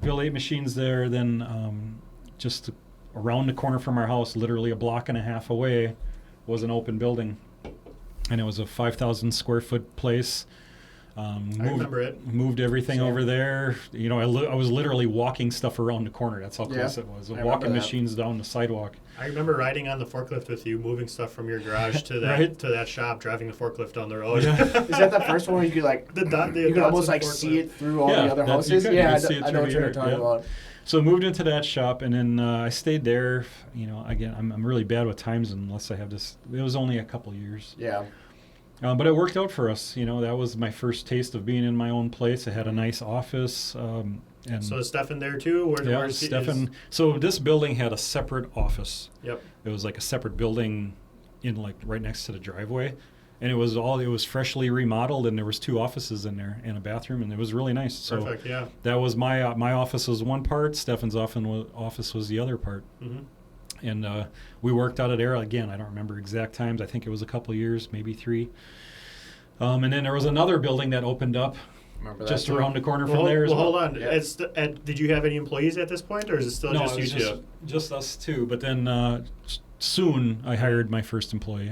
S2: built 8 machines there. Then, just around the corner from our house, literally a block and a half away, was an open building, and it was a 5,000 square foot place.
S4: I remember it.
S2: Moved everything
S3: Same.
S2: over there. You know, I was literally walking stuff around the corner. That's how close
S3: Yeah,
S2: it was.
S3: I remember
S2: Walking
S3: that.
S2: machines down the sidewalk.
S4: I remember riding on the forklift with you, moving stuff from your garage to that
S2: Right.
S4: to that shop, driving the forklift down the road.
S3: Is that the first one where you could like you could almost like see it through all
S2: Yeah,
S3: the other
S2: that- you
S3: houses?
S2: could. You
S3: Yeah,
S2: could see it
S3: I know
S2: through
S3: what you're
S2: here,
S3: talking
S2: yeah.
S3: about.
S2: So moved into that shop, and then I stayed there. You know, again, I'm really bad with times unless I have this. It was only a couple years.
S3: Yeah.
S2: But it worked out for us. You know, that was my first taste of being in my own place. I had a nice office. And
S4: So is Stefan there too? Where's he-
S2: Stefan. So this building had a separate office.
S4: Yep.
S2: It was like a separate building in like right next to the driveway. And it was freshly remodeled, and there was 2 offices in there and a bathroom, and it was really nice. So
S4: Perfect. Yeah.
S2: that was my office was one part. Stefan's office was the other part.
S4: Mm-hmm.
S2: And we worked out of there. Again, I don't remember exact times. I think it was a couple of years, maybe 3. And then there was another building that opened up
S3: Remember that
S2: just
S3: too?
S2: around the corner from there as well.
S4: Hold on.
S3: Yeah.
S4: Did you have any employees at this point, or is it still
S2: No,
S4: just
S2: it
S4: you
S2: was
S4: two?
S2: just us 2. But then soon I hired my first employee.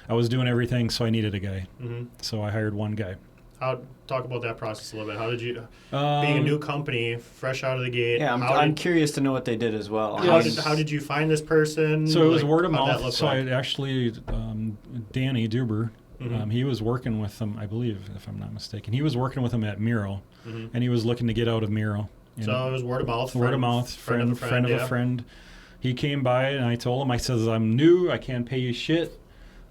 S2: I was doing everything, so I needed a guy.
S4: Mm-hmm.
S2: So I hired one guy.
S4: Talk about that process a little bit. How did you, being a new company, fresh out of the gate?
S1: Yeah, I'm curious to know what they did as well.
S4: How did you find this person?
S2: So it was
S4: Like,
S2: word of
S4: how'd that
S2: mouth.
S4: look
S2: So
S4: like?
S2: I actually, Danny Duber,
S4: Mhm.
S2: he was working with them, I believe, if I'm not mistaken. He was working with them at Miro,
S4: Mhm.
S2: and he was looking to get out of Miro. You
S4: So
S2: know,
S4: it was word of mouth.
S2: word of mouth, friend of a friend. He came by, and I told him, I says, I'm new, I can't pay you shit.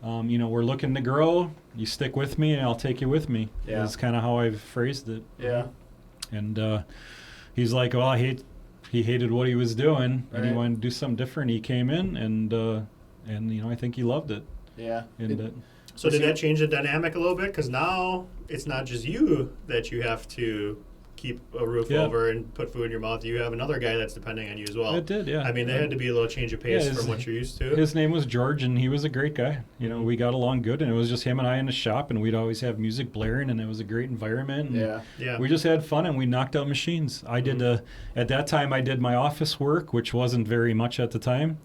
S2: You know, we're looking to grow. You stick with me, and I'll take you with me.
S3: Yeah.
S2: That's kind of how I phrased it.
S3: Yeah.
S2: And he's like, well, he hated what he was doing, and he
S3: Right.
S2: wanted to do something different. He came in, and you know, I think he loved it.
S3: Yeah.
S2: And
S4: So did that change the dynamic a little bit? Because now it's not just you that you have to keep a roof
S2: Yeah.
S4: over and put food in your mouth. You have another guy that's depending on you as well.
S2: it did, yeah.
S4: I mean, there had to be a little change of pace
S2: Yeah,
S4: from what you're used to.
S2: His name was George, and he was a great guy. You know, we got along good, and it was just him and I in the shop, and we'd always have music blaring, and it was a great environment. And
S3: Yeah.
S4: Yeah.
S2: we just had fun, and we knocked out machines. I did at that time I did my office work, which wasn't very much at the time,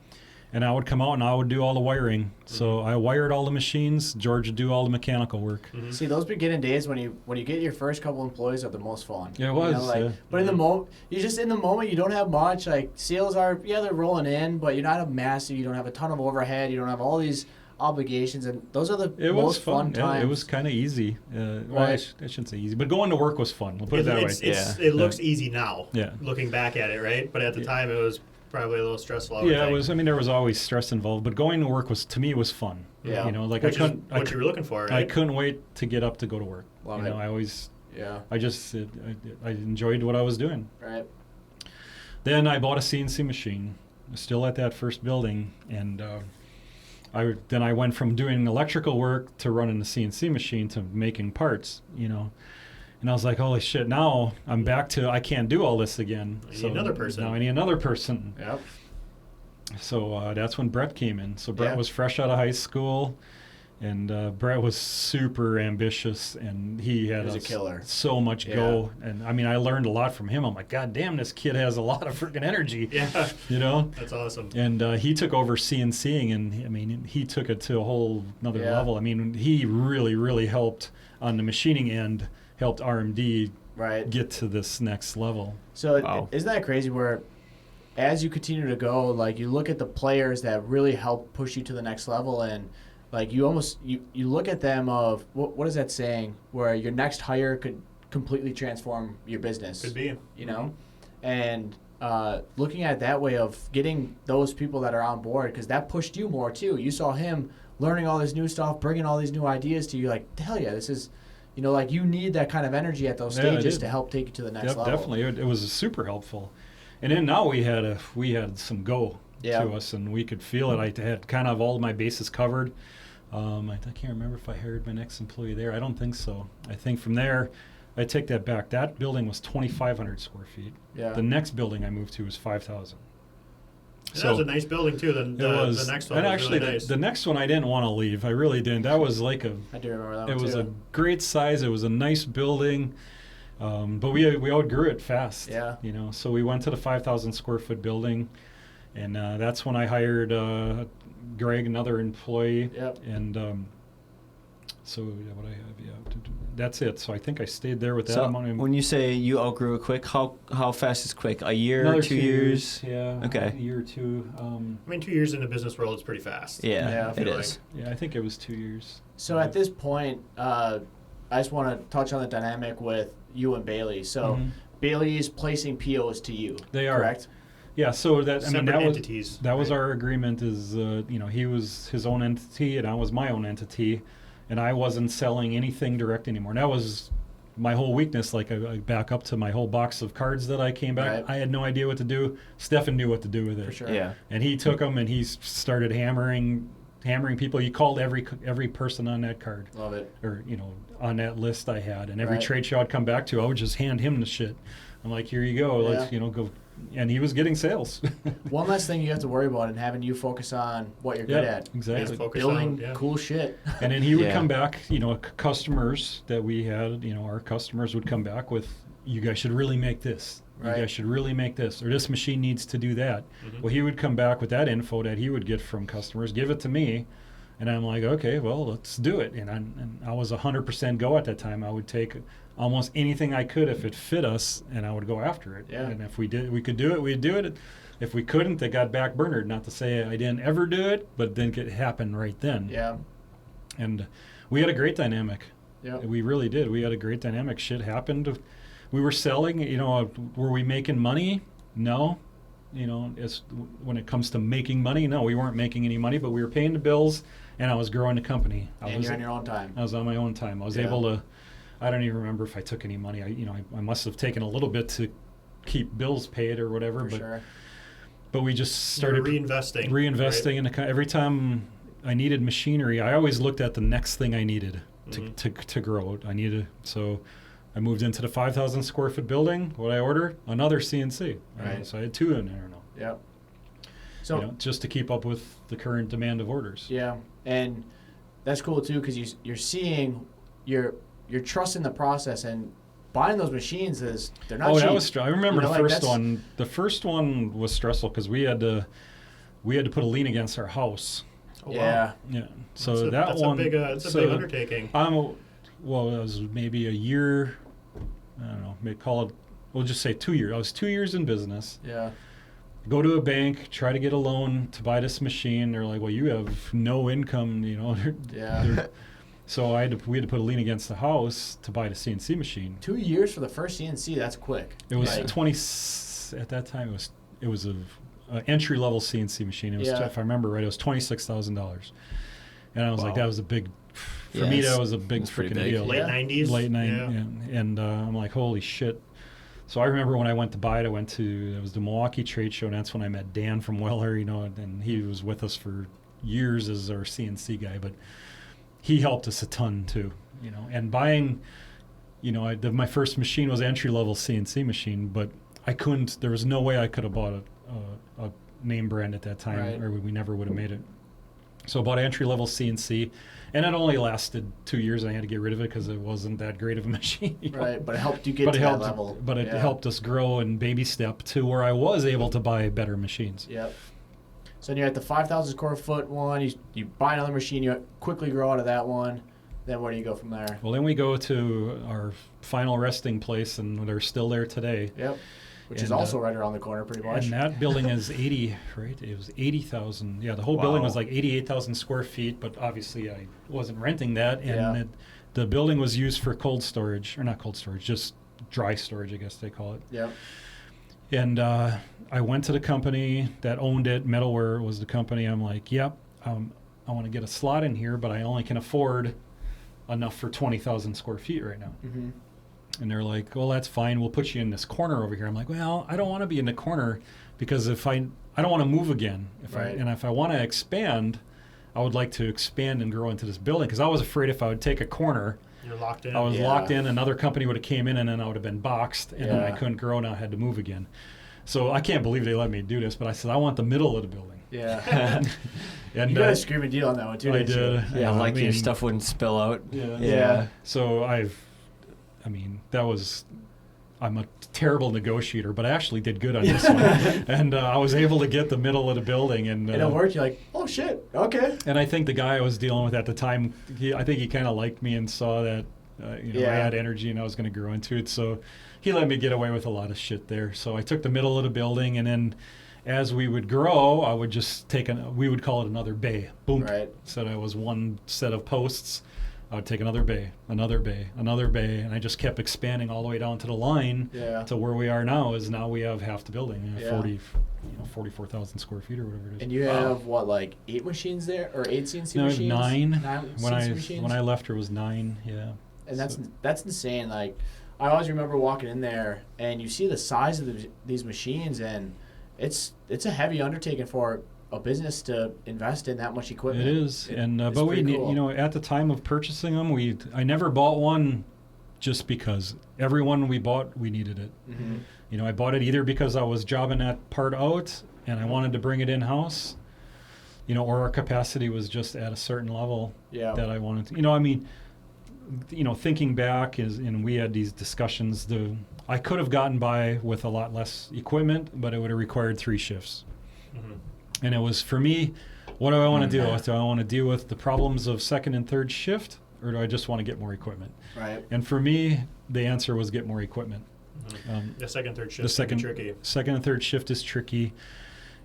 S2: and I would come out and I would do all the wiring. So I wired all the machines. George would do all the mechanical work.
S4: Mhm.
S3: See, those beginning days when you get your first couple employees are the most fun.
S2: Yeah, it
S3: You know,
S2: was,
S3: like,
S2: yeah.
S3: But in the moment, you don't have much. Like sales are, they're rolling in, but you're not a massive. You don't have a ton of overhead. You don't have all these obligations, and those are the
S2: It was
S3: most fun
S2: fun. Yeah,
S3: times.
S2: it was kind of easy. Well,
S3: Right.
S2: I shouldn't say easy, but going to work was fun. We'll put it that way.
S4: It looks easy now,
S2: Yeah.
S4: looking back at it, right? But at the time, it was probably a little stressful. I would
S2: Yeah, it
S4: think.
S2: was. I mean, there was always stress involved, but going to work was fun.
S3: Yeah.
S2: You know, like
S4: Which
S2: I
S4: is
S2: couldn't.
S4: what you were looking for,
S2: I
S4: right?
S2: couldn't wait to get up to go to work.
S3: Love
S2: you
S3: it.
S2: know, I always.
S3: Yeah.
S2: I enjoyed what I was doing.
S3: Right.
S2: Then I bought a CNC machine, still at that first building, and I went from doing electrical work to running the CNC machine to making parts. You know. And I was like, holy shit, now I'm back to, I can't do all this again.
S4: You need another person.
S2: Now I need another person.
S3: Yep.
S2: So that's when Brett came in. So Brett
S3: Yeah.
S2: was fresh out of high school, and Brett was super ambitious, and he had
S3: He was a killer.
S2: so much go. And I mean, I learned a lot from him. I'm like, God damn, this kid has a lot of freaking energy.
S4: Yeah,
S2: You know?
S4: that's awesome.
S2: And he took over CNCing, and I mean, he took it to a whole another
S3: Yeah.
S2: level. I mean, he really, really helped on the machining end, helped RMD
S3: Right.
S2: get to this next level.
S3: So
S1: Wow.
S3: isn't that crazy? Where as you continue to go, like you look at the players that really help push you to the next level, and like you almost you look at them of what is that saying? Where your next hire could completely transform your business.
S4: Could be.
S3: You know, and looking at it that way of getting those people that are on board, because that pushed you more too. You saw him learning all this new stuff, bringing all these new ideas to you. Like, hell yeah, this is, like you need that kind of energy at those stages to help take you to the next level.
S2: Definitely, it was super helpful. And then now we had some go to us, and we could feel it. I had kind of all my bases covered. I can't remember if I hired my next employee there. I don't think so. I think from there, I take that back. That building was 2,500 square feet.
S3: Yeah.
S2: The next building I moved to was 5,000.
S4: So that was a nice building too. The next one
S2: and
S4: was
S2: actually
S4: really nice.
S2: the next one I didn't want to leave. I really didn't. That was like
S3: I do remember that
S2: it
S3: one
S2: was
S3: too.
S2: a great size. It was a nice building. But we outgrew it fast.
S3: Yeah.
S2: So we went to the 5,000 square foot building, and that's when I hired Greg, another employee.
S3: Yep.
S2: And so what I have, that's it. So I think I stayed there with that
S1: So
S2: amount of.
S1: when you say you outgrew it quick, how fast is quick? A year,
S2: Another
S1: 2 years?
S2: Yeah.
S1: Okay.
S2: A year or two.
S4: I mean, 2 years in the business world is pretty fast.
S1: Yeah,
S3: I
S1: it
S3: feel
S1: is.
S2: Yeah, I think it was 2 years.
S3: So at this point, I just want to touch on the dynamic with you and Bailey. So
S2: Mhm.
S3: Bailey is placing POs to you.
S2: They are.
S3: Correct?
S2: Yeah, so that
S4: Separate
S2: that
S4: entities.
S2: was
S4: right?
S2: our agreement. Is he was his own entity and I was my own entity, and I wasn't selling anything direct anymore. And that was my whole weakness. Like I back up to my whole box of cards that I came back.
S3: Right.
S2: I had no idea what to do. Stefan knew what to do with it.
S3: For sure.
S1: Yeah.
S2: And he took them and he started hammering people. He called every person on that card,
S3: Love it.
S2: or on that list I had, and every
S3: Right.
S2: trade show I'd come back to, I would just hand him the shit. I'm like, here you go, let's
S3: Yeah.
S2: go, and he was getting sales.
S3: One less thing you have to worry about, and having you focus on what you're good
S2: Yeah,
S3: at.
S2: exactly.
S4: Yeah, focus
S3: Building
S4: on, yeah.
S3: cool shit.
S2: And then he would
S1: Yeah.
S2: come back, customers that we had, our customers would come back with, you guys should really make this. You
S3: Right.
S2: guys should really make this, or this machine needs to do that.
S4: Mhm.
S2: Well, he would come back with that info that he would get from customers, give it to me, and I'm like, okay, well, let's do it. And I was 100% go at that time. I would take almost anything I could if it fit us, and I would go after it.
S3: Yeah.
S2: And if we could do it, we'd do it. If we couldn't, it got backburnered. Not to say I didn't ever do it, but it didn't happen right then.
S3: Yeah.
S2: And we had a great dynamic.
S3: Yep.
S2: We really did. We had a great dynamic. Shit happened. We were selling. Were we making money? No. When it comes to making money, no, we weren't making any money, but we were paying the bills, and I was growing the company.
S3: And you're on your own time.
S2: I was on my own time. I was
S3: Yeah.
S2: able to. I don't even remember if I took any money. I must have taken a little bit to keep bills paid or whatever.
S3: For
S2: but
S3: sure.
S2: but we just
S4: You're
S2: started
S4: reinvesting.
S2: reinvesting
S4: right?
S2: in every time I needed machinery. I always looked at the next thing I needed to grow. So I moved into the 5,000 square foot building. What I order? Another CNC.
S3: Right.
S2: So I had two in there now.
S3: Yep. So
S2: Just to keep up with the current demand of orders.
S3: yeah, and that's cool too, because you're seeing you're trusting the process, and buying those machines they're not cheap.
S2: That was I remember the first
S3: that's-
S2: one. The first one was stressful because we had to put a lien against our house.
S4: Oh,
S3: Yeah.
S4: wow.
S2: Yeah. So
S4: that's
S2: one.
S4: a big, it's a big undertaking.
S2: Well, it was maybe a year. I don't know. Maybe call it. We'll just say 2 years. I was 2 years in business.
S3: Yeah.
S2: Go to a bank, try to get a loan to buy this machine. They're like, "Well, you have no income."
S3: Yeah.
S2: So we had to put a lien against the house to buy the CNC machine.
S3: 2 years for the first CNC. That's quick.
S2: It was
S3: Like,
S2: 20 at that time. It was a entry level CNC machine. It was
S3: Yeah.
S2: if I remember right, it was $26,000, and I was like,
S3: Wow.
S2: that was a big. For
S1: Yeah,
S2: me,
S1: it's-
S2: that was a big
S1: it's pretty
S2: freaking
S1: big.
S2: deal.
S4: Late
S3: Yeah.
S4: 90s.
S2: Late night,
S4: Yeah.
S2: and I'm like, holy shit. So I remember when I went to buy it, it was the Milwaukee Trade Show, and that's when I met Dan from Weller, and he was with us for years as our CNC guy, but he helped us a ton too, and buying, my first machine was entry-level CNC machine, but there was no way I could have bought a name brand at that time,
S3: Right.
S2: or we never would have made it. So I bought entry-level CNC, and it only lasted 2 years, and I had to get rid of it because it wasn't that great of a machine.
S3: Right, but it helped you get to that level.
S2: But it
S3: Yeah.
S2: helped us grow and baby step to where I was able to buy better machines.
S3: Yep. So then you're at the 5,000 square foot one. You buy another machine. You quickly grow out of that one. Then where do you go from there?
S2: Well, then we go to our final resting place, and they're still there today.
S3: Yep. Which is
S2: And,
S3: also right around the corner, pretty much.
S2: And that building is 80, right? It was 80,000. Yeah, the whole building was like 88,000 square feet, but obviously I wasn't renting that. And
S3: Yeah.
S2: the building was used for cold storage, or not cold storage, just dry storage, I guess they call it.
S3: Yep.
S2: And I went to the company that owned it. Metalware was the company. I'm like, yep, I want to get a slot in here, but I only can afford enough for 20,000 square feet right now.
S3: Mm-hmm.
S2: And they're like, well, that's fine. We'll put you in this corner over here. I'm like, well, I don't want to be in the corner because I don't want to move again. If I want to expand, I would like to expand and grow into this building because I was afraid if I would take a corner,
S4: You're locked in.
S2: I was locked in. Another company would have came in and then I would have been boxed and then I couldn't grow and I had to move again. So I can't believe they let me do this, but I said, I want the middle of the building.
S3: Yeah.
S2: And
S3: you got a screaming deal on that one too.
S2: I did.
S1: Yeah, like your stuff wouldn't spill out.
S2: Yeah. So I'm a terrible negotiator, but I actually did good on this one. And I was able to get the middle of the building. And
S3: it worked. You're like, oh, shit. Okay.
S2: And I think the guy I was dealing with at the time, I think he kind of liked me and saw that I had energy and I was going to grow into it. So he let me get away with a lot of shit there. So I took the middle of the building, and then as we would grow, I would just we would call it another bay. Boom.
S3: Right.
S2: So that was one set of posts. I would take another bay, another bay, another bay, and I just kept expanding all the way down to the line to where we are now. Now we have half the building, 44,000 square feet or whatever it is.
S3: And you have what, like 8 machines there, or 8 CNC
S2: no,
S3: machines?
S2: 9.
S3: Machines?
S2: When I left, there was 9. Yeah.
S3: And that's insane. Like, I always remember walking in there, and you see the size of these machines, and it's a heavy undertaking for a business to invest in that much equipment.
S2: It is, but we cool. At the time of purchasing them, I never bought one just because. Every one we bought, we needed it. Mm-hmm. I bought it either because I was jobbing that part out and I wanted to bring it in house, or our capacity was just at a certain level that I wanted to. Thinking back and we had these discussions. I could have gotten by with a lot less equipment, but it would have required 3 shifts. Mm-hmm. And it was, for me, what do I want to deal with? Do I want to deal with the problems of second and third shift, or do I just want to get more equipment?
S3: Right.
S2: And for me, the answer was get more equipment.
S4: Mm-hmm. The second, third shift is tricky.
S2: Second and third shift is tricky.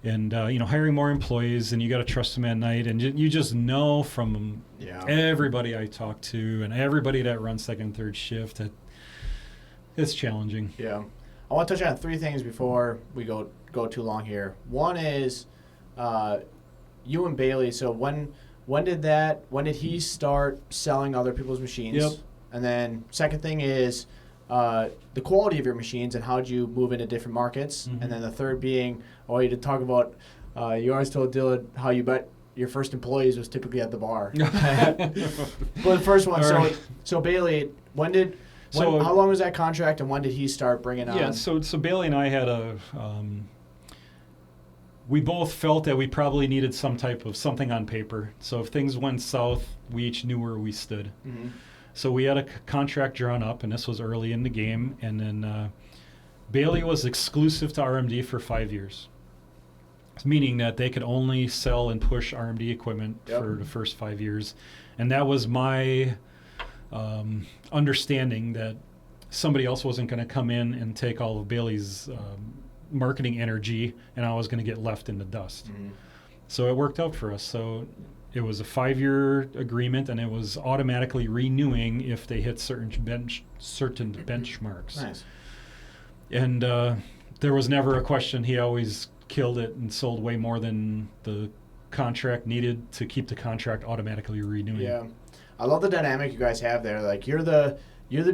S2: And, hiring more employees, and you got to trust them at night. And you just know from everybody I talk to and everybody that runs second and third shift that it's challenging.
S3: Yeah. I want to touch on 3 things before we go too long here. One is you and Bailey. So when did he start selling other people's machines?
S2: Yep.
S3: And then second thing is the quality of your machines and how did you move into different markets? Mm-hmm. And then the third being, you did talk about, you always told Dylan how you bet your first employees was typically at the bar. But the first one, so Bailey, how long was that contract and when did he start bringing on?
S2: Yeah, so Bailey and I had we both felt that we probably needed some type of something on paper. So if things went south, we each knew where we stood. Mm-hmm. So we had a contract drawn up, and this was early in the game. And then Bailey was exclusive to RMD for 5 years, meaning that they could only sell and push RMD equipment for the first 5 years. And that was my understanding that somebody else wasn't going to come in and take all of Bailey's marketing energy, and I was going to get left in the dust. Mm-hmm. So it worked out for us. So it was a 5-year agreement, and it was automatically renewing if they hit certain benchmarks.
S3: Nice.
S2: And there was never a question. He always killed it and sold way more than the contract needed to keep the contract automatically renewing.
S3: Yeah. I love the dynamic you guys have there. Like, you're the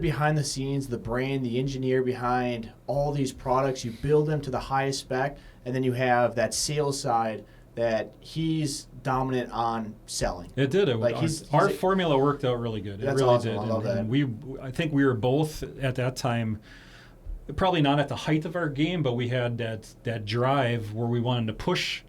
S3: behind the scenes, the brain, the engineer behind all these products. You build them to the highest spec, and then you have that sales side that he's dominant on selling.
S2: It did. Our formula worked out really good.
S3: That's
S2: it really
S3: awesome.
S2: did.
S3: I love that.
S2: I think we were both at that time, probably not at the height of our game, but we had that drive where we wanted to push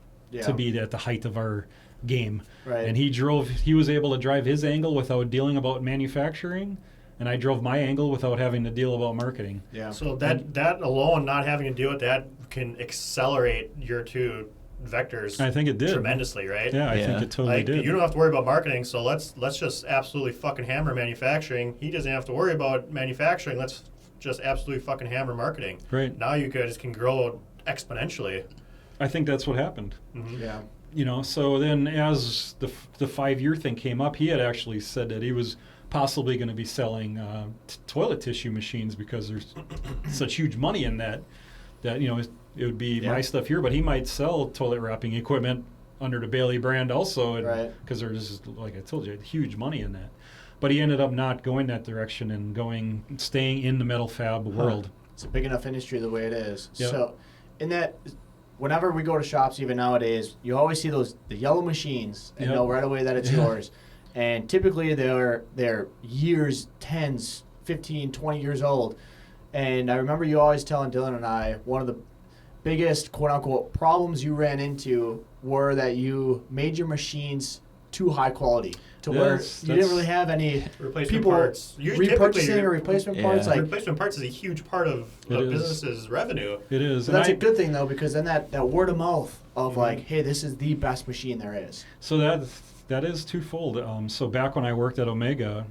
S2: to be at the height of our game.
S3: Right.
S2: And he was able to drive his angle without dealing about manufacturing, and I drove my angle without having to deal about marketing.
S3: Yeah.
S4: So that alone, not having to deal with that, can accelerate your 2 vectors.
S2: I think it did
S4: tremendously, right?
S2: Yeah, I think it totally did.
S4: You don't have to worry about marketing, so let's just absolutely fucking hammer manufacturing. He doesn't have to worry about manufacturing. Let's just absolutely fucking hammer marketing.
S2: Right.
S4: Now you guys can grow exponentially.
S2: I think that's what happened.
S4: Mm-hmm.
S3: Yeah.
S2: So then as the 5-year thing came up, he had actually said that he was possibly going to be selling toilet tissue machines because there's such huge money in that. that, it would be
S3: Yeah.
S2: my stuff here, but he might sell toilet wrapping equipment under the Bailey brand also,
S3: Right.
S2: because there's, like I told you, huge money in that. But he ended up not going that direction and staying in the metal fab world.
S3: It's a big enough industry the way it is.
S2: Yep.
S3: So, in that, whenever we go to shops, even nowadays, you always see the yellow machines and
S2: Yep.
S3: know right away that it's yours. And typically they're years, 10s, 15, 20 years old. And I remember you always telling Dylan and I one of the biggest quote unquote problems you ran into were that you made your machines too high quality to where you didn't really have any
S4: Replacement
S3: people
S4: parts.
S3: repurchasing or replacement parts.
S2: Yeah.
S3: Like,
S4: Replacement parts is a huge part of
S2: It
S4: a
S2: is.
S4: business's revenue.
S2: It is.
S3: so
S2: And
S3: that's a good thing though, because then that word of mouth of like, hey, this is the best machine there is.
S2: So that is twofold. So back when I worked at Omega,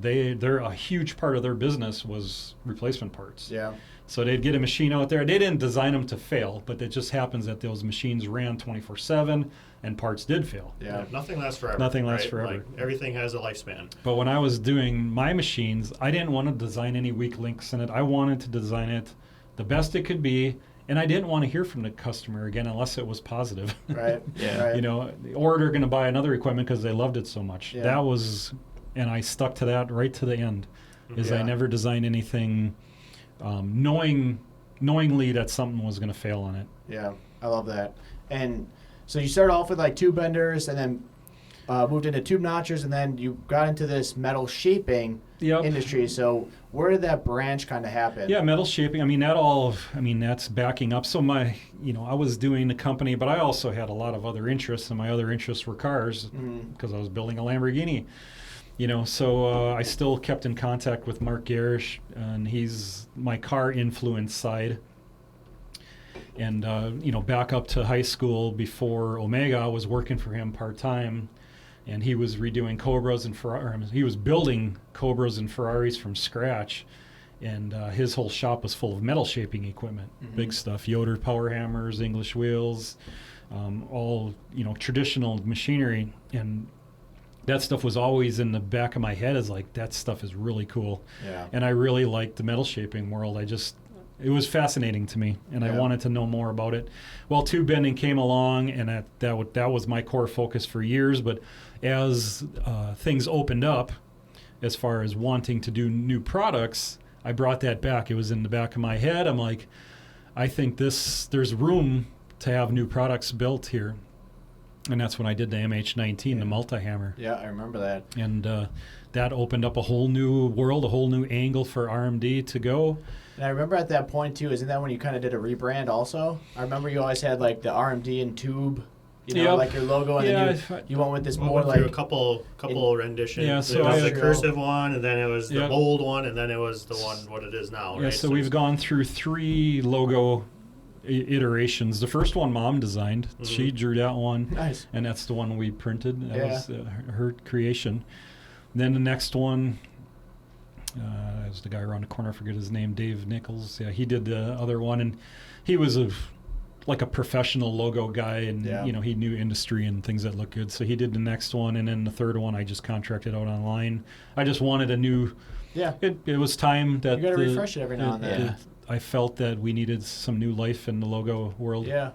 S2: they're a huge part of their business was replacement parts.
S3: Yeah.
S2: So they'd get a machine out there. They didn't design them to fail, but it just happens that those machines ran 24/7 and parts did fail.
S3: Yeah.
S4: Nothing lasts forever.
S2: Nothing lasts
S4: right?
S2: forever.
S4: Like, everything has a lifespan.
S2: But when I was doing my machines, I didn't want to design any weak links in it. I wanted to design it the best it could be, and I didn't want to hear from the customer again unless it was positive.
S3: Right.
S1: Yeah.
S3: Right.
S2: Or they're going to buy another equipment because they loved it so much.
S3: Yeah.
S2: That was, and I stuck to that right to the end. Is
S3: Yeah.
S2: I never designed anything knowingly that something was going to fail on it.
S3: Yeah, I love that. And so you started off with like tube benders, and then moved into tube notchers, and then you got into this metal shaping
S2: Yep.
S3: industry. So where did that branch kind of happen?
S2: Yeah, metal shaping. That's backing up. So I was doing the company, but I also had a lot of other interests, and my other interests were cars because I was building a Lamborghini. So I still kept in contact with Mark Garish, and he's my car influence side. And, back up to high school before Omega, I was working for him part-time, and he was redoing Cobras and Ferraris. He was building Cobras and Ferraris from scratch, and his whole shop was full of metal shaping equipment, big stuff, Yoder power hammers, English wheels, all, traditional machinery. And that stuff was always in the back of my head as like, that stuff is really cool.
S3: Yeah.
S2: And I really liked the metal shaping world. It was fascinating to me, and I
S3: Yeah.
S2: wanted to know more about it. Well, tube bending came along, and that was my core focus for years. But as things opened up, as far as wanting to do new products, I brought that back. It was in the back of my head. I'm like, I think there's room to have new products built here. And that's when I did the MH19, the multi-hammer.
S3: Yeah, I remember that.
S2: And that opened up a whole new world, a whole new angle for RMD to go.
S3: And I remember at that point too, isn't that when you kind of did a rebrand also? I remember you always had like the RMD and tube,
S2: Yep.
S3: like your logo, and
S2: Yeah,
S3: then you went with this
S4: We
S3: more
S4: went
S3: like
S4: through a couple renditions.
S2: Yeah, so
S4: it was
S2: I-
S4: the cursive one, and then it was the
S2: Yep.
S4: bold one, and then it was the one what it is now.
S2: Yeah,
S4: right?
S2: so we've gone through 3 logo iterations. The first one Mom designed. She drew that one.
S3: nice.
S2: And that's the one we printed. That
S3: Yeah.
S2: was her creation. Then the next one, was the guy around the corner, I forget his name, Dave Nichols. Yeah, he did the other one, and he was like a professional logo guy, and
S3: Yeah.
S2: he knew industry and things that look good. So he did the next one, and then the third one I just contracted out online. I just wanted a new.
S3: Yeah.
S2: It was time that
S3: You got to refresh it every now and then.
S1: Yeah.
S2: I felt that we needed some new life in the logo world.
S3: Yeah.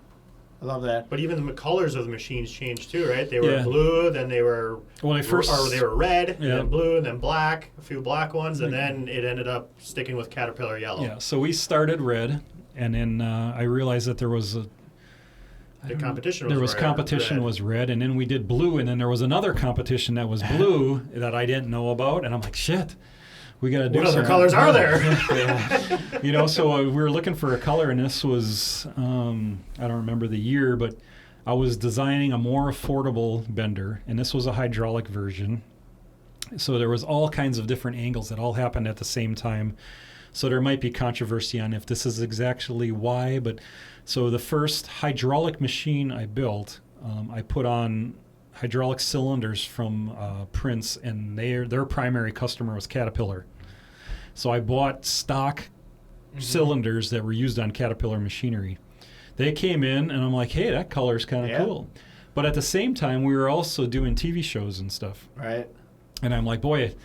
S3: I love that.
S4: But even the colors of the machines changed too, right? They were
S2: Yeah.
S4: blue, then they were
S2: When I first,
S4: or they were red,
S2: Yeah.
S4: then blue, and then black. A few black ones, and then it ended up sticking with Caterpillar yellow.
S2: yeah, so we started red, and then I realized that there was
S4: The competition was
S2: there was
S4: red.
S2: competition was red, and then we did blue, and then there was another competition that was blue that I didn't know about, and I'm like, shit, we got to do
S4: What other
S2: something.
S4: colors are there?
S2: So we were looking for a color, and this was I don't remember the year, but I was designing a more affordable bender, and this was a hydraulic version. So there was all kinds of different angles that all happened at the same time. So there might be controversy on if this is exactly why, but so the first hydraulic machine I built, I put on hydraulic cylinders from Prince, and their primary customer was Caterpillar. So I bought stock cylinders that were used on Caterpillar machinery. They came in, and I'm like, hey, that color's kind of
S3: Yeah.
S2: cool. But at the same time, we were also doing TV shows and stuff.
S3: Right.
S2: And I'm like, boy,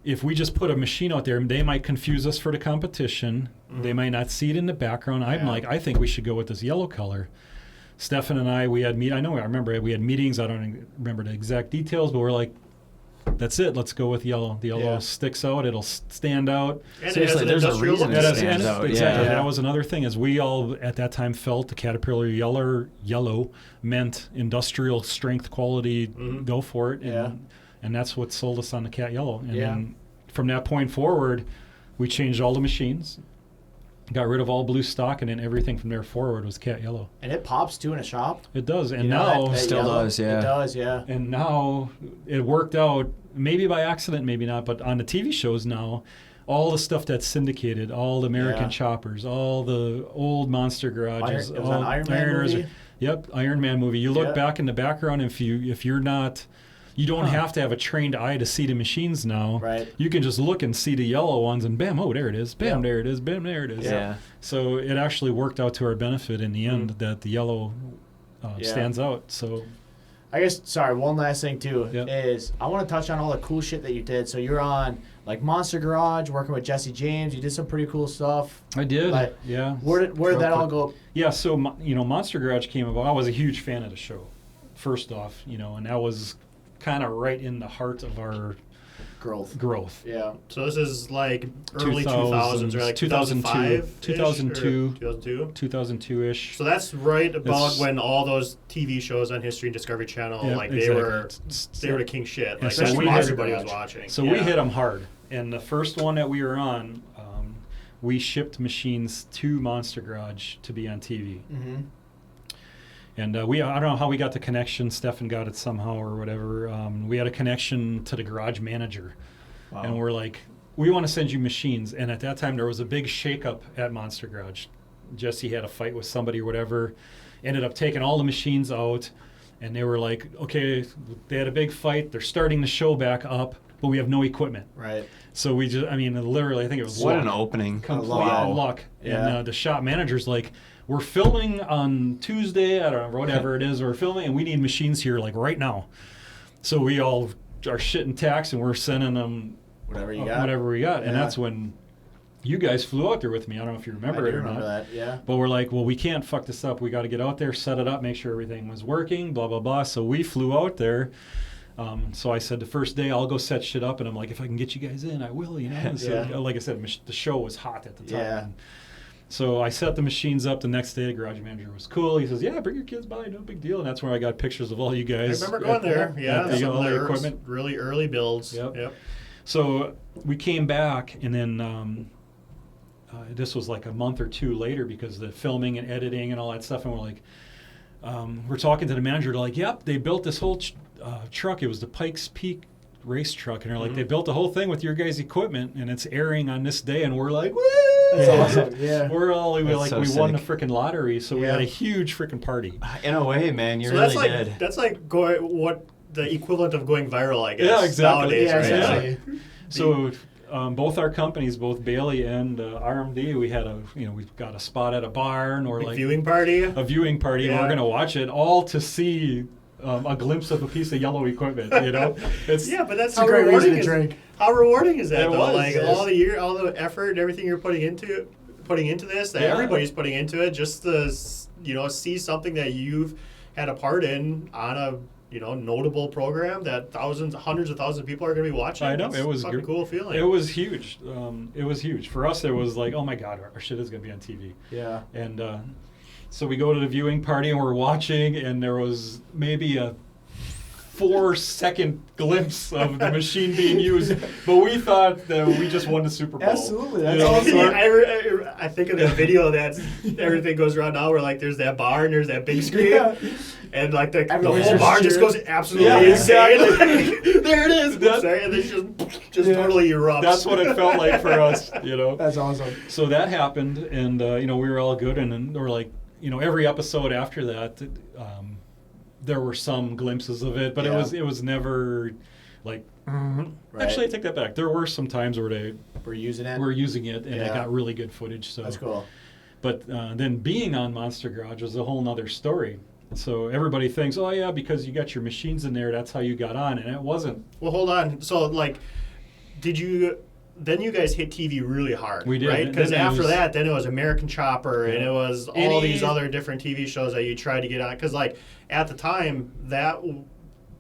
S2: if we just put a machine out there, they might confuse us for the competition. They might not see it in the background. I'm like, I think we should go with this yellow color. Stefan and I remember we had meetings. I don't remember the exact details, but we're like, that's it. Let's go with yellow. The yellow sticks out. It'll stand out.
S4: And
S1: Seriously, there's a reason it stands out.
S2: Exactly.
S1: Yeah.
S2: That was another thing, is we all at that time felt the Caterpillar yellow meant industrial strength quality. Go for it. And that's what sold us on the Cat Yellow. And then from that point forward, we changed all the machines, got rid of all blue stock, and then everything from there forward was Cat Yellow.
S3: And it pops too in a shop.
S2: It does. And
S3: You know,
S2: now
S3: that
S1: still
S3: yellow?
S1: does, yeah.
S3: It does, yeah.
S2: and now it worked out, maybe by accident, maybe not, but on the TV shows now, all the stuff that's syndicated, all the American choppers, all the old monster garages,
S3: It was
S2: all
S3: an Iron Man movie?
S2: Yep, Iron Man movie. You look
S3: Yeah.
S2: back in the background, if you're not, you don't have to have a trained eye to see the machines now.
S3: Right.
S2: You can just look and see the yellow ones, and bam, oh, there it is. Bam,
S3: Yep.
S2: there it is. Bam, there it is.
S1: Yeah.
S2: So it actually worked out to our benefit in the end that the yellow stands out. So
S3: I guess, sorry, one last thing too
S2: Yep.
S3: is I want to touch on all the cool shit that you did. So you're on like Monster Garage, working with Jesse James. You did some pretty cool stuff.
S2: I did.
S3: Like,
S2: Yeah.
S3: Where did that all go?
S2: Yeah, so Monster Garage came about. I was a huge fan of the show, first off, and that was kind of right in the heart of our growth.
S3: Yeah.
S4: So this is like early 2000s, or like
S2: 2002,
S4: 2005?
S2: 2002-ish.
S4: So that's right about
S2: It's-
S4: when all those TV shows on History and Discovery Channel,
S2: Yeah,
S4: like
S2: exactly.
S4: they were the king shit.
S2: Yeah,
S4: Like
S2: so
S4: that's
S2: we
S4: what
S2: had-
S4: everybody was watching.
S2: So we hit them hard. And the first one that we were on, we shipped machines to Monster Garage to be on TV.
S3: Mm-hmm.
S2: And I don't know how we got the connection. Stefan got it somehow or whatever. We had a connection to the garage manager.
S3: Wow.
S2: And we're like, we want to send you machines. And at that time, there was a big shakeup at Monster Garage. Jesse had a fight with somebody or whatever. Ended up taking all the machines out. And they were like, okay, they had a big fight. They're starting the show back up, but we have no equipment.
S3: Right.
S2: So we just, literally, I think it was
S1: What
S2: luck.
S1: an opening.
S2: Complete
S3: Wow.
S2: luck.
S3: Yeah.
S2: And the shop manager's like, we're filming on Tuesday, I don't know, whatever it is, we're filming, and we need machines here, like, right now. So we all are shitting tacks, and we're sending them
S3: Whatever you got.
S2: whatever we got. And
S3: Yeah.
S2: that's when you guys flew out there with me. I don't know if you remember
S3: I
S2: it
S3: do
S2: or
S3: remember
S2: not.
S3: that, yeah.
S2: But we're like, well, we can't fuck this up. We got to get out there, set it up, make sure everything was working, blah, blah, blah. So we flew out there. So I said the first day I'll go set shit up, and I'm like, if I can get you guys in, I will, So,
S3: Yeah.
S2: like I said, the show was hot at the time.
S3: Yeah.
S2: And so I set the machines up. The next day, the garage manager was cool. He says, yeah, bring your kids by, no big deal. And that's where I got pictures of all you
S4: I
S2: guys.
S4: remember going there. Yeah,
S2: They got
S4: some
S2: all
S4: of
S2: the
S4: their
S2: equipment.
S4: really early builds.
S2: Yep. So we came back, and then this was like a month or two later because the filming and editing and all that stuff. And we're like, we're talking to the manager. They're like, yep, they built this whole truck. It was the Pikes Peak race truck. And they're like, they built the whole thing with your guys' equipment, and it's airing on this day. And we're like, woo!
S3: That's awesome. Yeah.
S2: We're all we
S1: That's so
S2: won the
S1: sick.
S2: freaking lottery. So we
S3: Yeah.
S2: had a huge freaking party.
S1: In a way, man, you
S4: So
S1: really
S4: that's
S1: did.
S4: like going what the equivalent of going viral, I guess.
S2: Yeah, exactly.
S4: Nowadays,
S3: Yeah,
S4: right?
S3: exactly.
S2: So both our companies, both Bailey and RMD, we had we've got a spot at a barn or like
S4: Viewing party.
S2: a viewing party, and
S4: Yeah.
S2: we're gonna watch it all to see a glimpse of a piece of yellow equipment. It's
S4: Yeah, but that's
S3: It's a
S4: how
S3: great reason
S4: rewarding
S3: to
S4: is.
S3: drink.
S4: How rewarding is that
S2: It
S4: though?
S2: was,
S4: Like
S2: yes.
S4: all the effort and everything you're putting into this, that
S2: Yeah.
S4: everybody's putting into it, just to see something that you've had a part in on a notable program that hundreds of thousands of people are going to be watching.
S2: I know,
S4: It's
S2: it was
S4: a fucking
S2: gr-
S4: cool feeling.
S2: It was huge. It was huge for us. It was like, oh my god, our shit is gonna be on TV.
S3: Yeah.
S2: And so we go to the viewing party and we're watching, and there was maybe a 4-second glimpse of the machine being used, but we thought that we just won the Super Bowl.
S3: Absolutely, that's
S2: You know,
S3: awesome.
S2: so-
S4: I think of that video that everything goes around now where like there's that bar and there's that big screen
S3: Yeah.
S4: and like the
S3: Everybody's
S4: whole
S3: just
S4: bar just
S3: cheering.
S4: goes absolutely
S2: Yeah,
S4: insane.
S2: exactly.
S4: There it is.
S2: That-
S4: Sorry, and then just
S3: Yeah.
S4: totally erupts.
S2: That's what it felt like for us,
S3: That's awesome.
S2: So that happened, and we were all good, and then we're like, every episode after that, there were some glimpses of it, but
S3: Yeah.
S2: it was never like.
S3: Right.
S2: Actually, I take that back. There were some times where they
S3: We're using it.
S2: were using it, and it
S3: Yeah.
S2: got really good footage. So
S3: That's cool.
S2: But then being on Monster Garage was a whole nother story. So everybody thinks, oh yeah, because you got your machines in there, that's how you got on, and it wasn't.
S4: Well, hold on. So like did you? Then you guys hit TV really hard.
S2: We did,
S4: right?
S2: and
S4: Because
S2: then it
S4: after
S2: was-
S4: that, then it was American Chopper, and it was all
S2: Any-
S4: these other different TV shows that you tried to get on. Because like at the time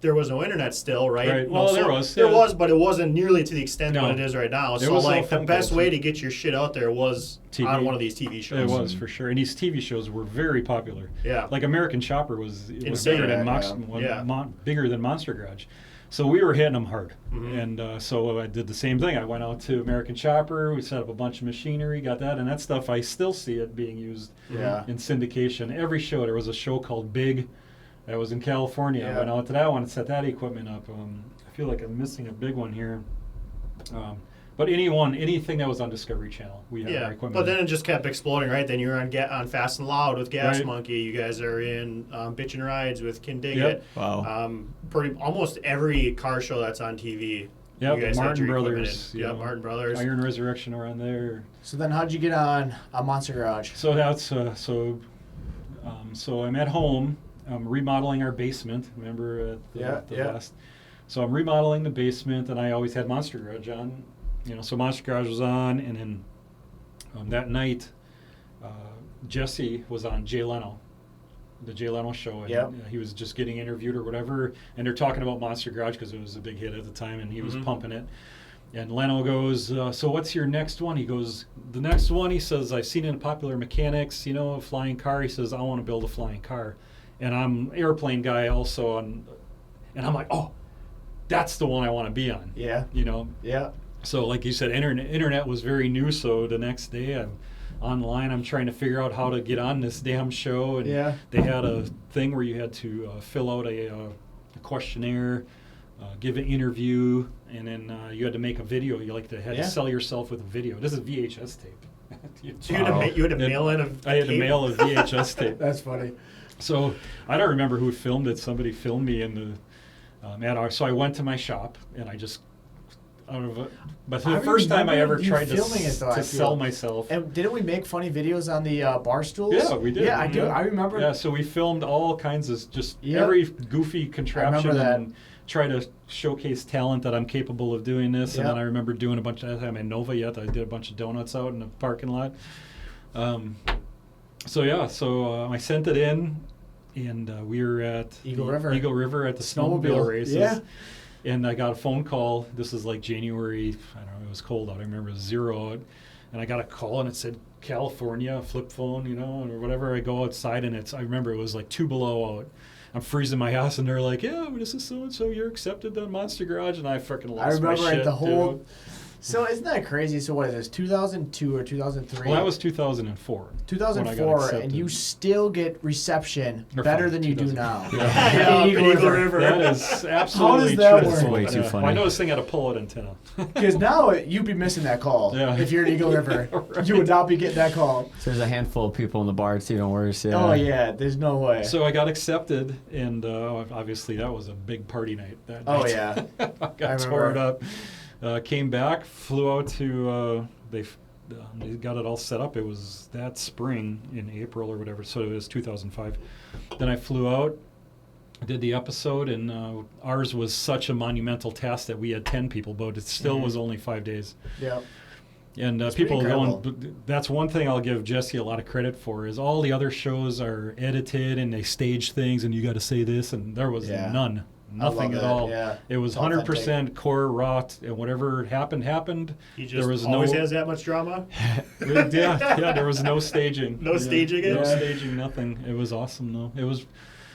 S4: there was no internet still, right?
S2: Right.
S4: No,
S2: Well,
S4: there
S2: there
S4: was,
S2: was.
S4: but it wasn't nearly to the extent
S2: No.
S4: what it is right now.
S2: There
S4: So
S2: was no
S4: like the
S2: phone
S4: best
S2: calls.
S4: way to get your shit out there was
S2: TV.
S4: on one of these TV shows.
S2: It was for sure, and these TV shows were very popular.
S4: Yeah.
S2: Like American Chopper was
S4: Insane.
S2: bigger than
S3: Yeah,
S2: bigger than Monster Garage, so we were hitting them hard.
S4: Mhm.
S2: And so I did the same thing. I went out to American Chopper. We set up a bunch of machinery, got that, and that stuff. I still see it being used
S3: Yeah.
S2: in syndication. Every show, there was a show called Big. That was in California.
S3: Yeah.
S2: I went out to that one and set that equipment up. I feel like I'm missing a big one here. But anything that was on Discovery Channel, we had our
S4: Yeah,
S2: equipment.
S4: but then it just kept exploding, right? Then you're on Fast and Loud with Gas
S2: Right.
S4: Monkey. You guys are in Bitchin' Rides with Ken Diggett.
S2: Yep.
S1: Wow.
S4: Pretty almost every car show that's on TV.
S2: Yep,
S4: you guys had
S2: Martin
S4: your equipment
S2: Brothers,
S4: in.
S2: you
S4: Yeah,
S2: know,
S4: Martin Brothers.
S2: Iron Resurrection around there.
S3: So then, how'd you get on Monster Garage?
S2: So that's so I'm at home. I'm remodeling our basement. Remember the
S3: Yeah.
S2: last. So I'm remodeling the basement, and I always had Monster Garage on. So Monster Garage was on, and then that night, Jesse was on Jay Leno, the Jay Leno show, and
S3: Yep.
S2: he was just getting interviewed or whatever, and they're talking about Monster Garage because it was a big hit at the time, and he was
S4: Mhm.
S2: pumping it. And Leno goes, so what's your next one? He goes, the next one, he says, I've seen it in Popular Mechanics, a flying car. He says, I want to build a flying car. And I'm an airplane guy also, and I'm like, oh, that's the one I want to be on.
S3: Yeah. Yeah.
S2: So like you said, internet was very new, so the next day I'm online, I'm trying to figure out how to get on this damn show. And
S3: Yeah.
S2: they had a thing where you had to fill out a questionnaire, give an interview, and then you had to make a video. You had
S3: Yeah.
S2: to sell yourself with a video. This is VHS tape.
S4: So you had to mail in a
S2: I had to
S4: tape?
S2: mail a VHS tape.
S3: That's funny.
S2: So I don't remember who filmed it. Somebody filmed me in the so I went to my shop and I just but
S3: I
S2: the first time I
S3: remember
S2: ever
S3: you
S2: tried to,
S3: filming it, though, I
S2: to
S3: feel.
S2: sell myself.
S3: And didn't we make funny videos on the bar stools?
S2: Yeah, we did.
S3: Yeah, I do.
S2: Yeah.
S3: I remember.
S2: Yeah, so we filmed all kinds of just
S3: Yep.
S2: every goofy contraption
S3: that.
S2: and try to showcase talent that I'm capable of doing this. And
S3: Yep.
S2: then I remember doing a bunch. I didn't have my Nova yet. I did a bunch of donuts out in the parking lot. So I sent it in, and we were at
S3: Eagle
S2: the
S3: River.
S2: Eagle River at the
S3: Snowmobile.
S2: snowmobile races.
S3: Yeah.
S2: And I got a phone call. This is like January. I don't know. It was cold out. I remember it was 0 out. And I got a call and it said California, flip phone, or whatever. I go outside and I remember it was like 2 below out. I'm freezing my ass and they're like, yeah, this is so and so. You're accepted on Monster Garage, and I freaking lost
S3: I remember
S2: my shit.
S3: the whole.
S2: dude.
S3: So isn't that crazy? So what is this? 2002 or 2003?
S2: Well, that was 2004. when I got
S3: 2004, and
S2: accepted.
S3: you still get reception
S2: Or
S3: better
S2: fine,
S3: than you do
S2: 2000.
S3: now.
S2: Yeah.
S4: Yeah,
S3: In
S4: Eagle River.
S2: That is absolutely
S3: that
S2: true.
S3: work? That's
S1: way too
S2: Yeah.
S1: funny.
S2: Well, I know this thing had a pull-out antenna.
S3: Because now you'd be missing that call.
S2: Yeah.
S3: If you're at Eagle River,
S2: Right.
S3: you would not be getting that call.
S1: So there's a handful of people in the bar, so you don't worry. So
S3: Oh yeah, there's no way.
S2: So I got accepted, and obviously that was a big party night that
S3: Oh,
S2: night.
S3: yeah.
S2: I got
S3: I
S2: torn
S3: remember.
S2: up. Came back, flew out to, they got it all set up. It was that spring in April or whatever, so it was 2005. Then I flew out, did the episode, and ours was such a monumental task that we had 10 people, but it still
S3: Mhm.
S2: was only 5 days.
S3: Yeah.
S2: And
S3: That's
S2: people
S3: pretty
S2: going,
S3: incredible.
S2: that's one thing I'll give Jesse a lot of credit for, is all the other shows are edited and they stage things and you got to say this, and there was
S3: Yeah.
S2: none.
S3: I love
S2: Nothing at
S3: that,
S2: all.
S3: yeah.
S2: It was
S3: It's authentic.
S2: 100% core raw, and whatever happened.
S4: He just
S2: There was
S4: always
S2: no,
S4: has that much drama.
S2: yeah, there was no staging.
S4: No staging it?
S2: No
S3: Yeah.
S2: staging, nothing. It was awesome though. It was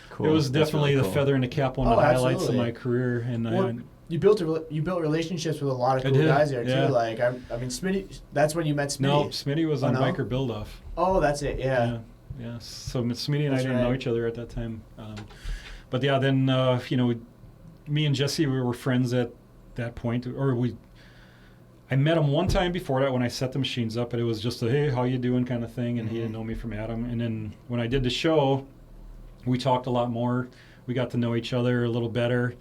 S1: cool.
S2: it was
S1: That's
S2: definitely
S1: really
S2: the
S1: cool.
S2: feather in the cap, one
S3: Oh,
S2: of the highlights of
S3: absolutely.
S2: my career. And
S3: Well, you built relationships with a lot of
S2: I
S3: cool
S2: did,
S3: guys there too.
S2: yeah.
S3: Like I mean, Smitty. That's when you met Smitty.
S2: no, Smitty was
S3: Oh,
S2: on
S3: no?
S2: Biker Build Off.
S3: Oh, that's it. Yeah.
S2: Yeah. So Smitty and I
S3: That's
S2: didn't know
S3: right.
S2: each other at that time. But yeah, then me and Jesse, we were friends at that point, I met him one time before that when I set the machines up, but it was just a, hey, how you doing kind of thing, and he didn't know me from Adam. And then when I did the show, we talked a lot more. We got to know each other a little better,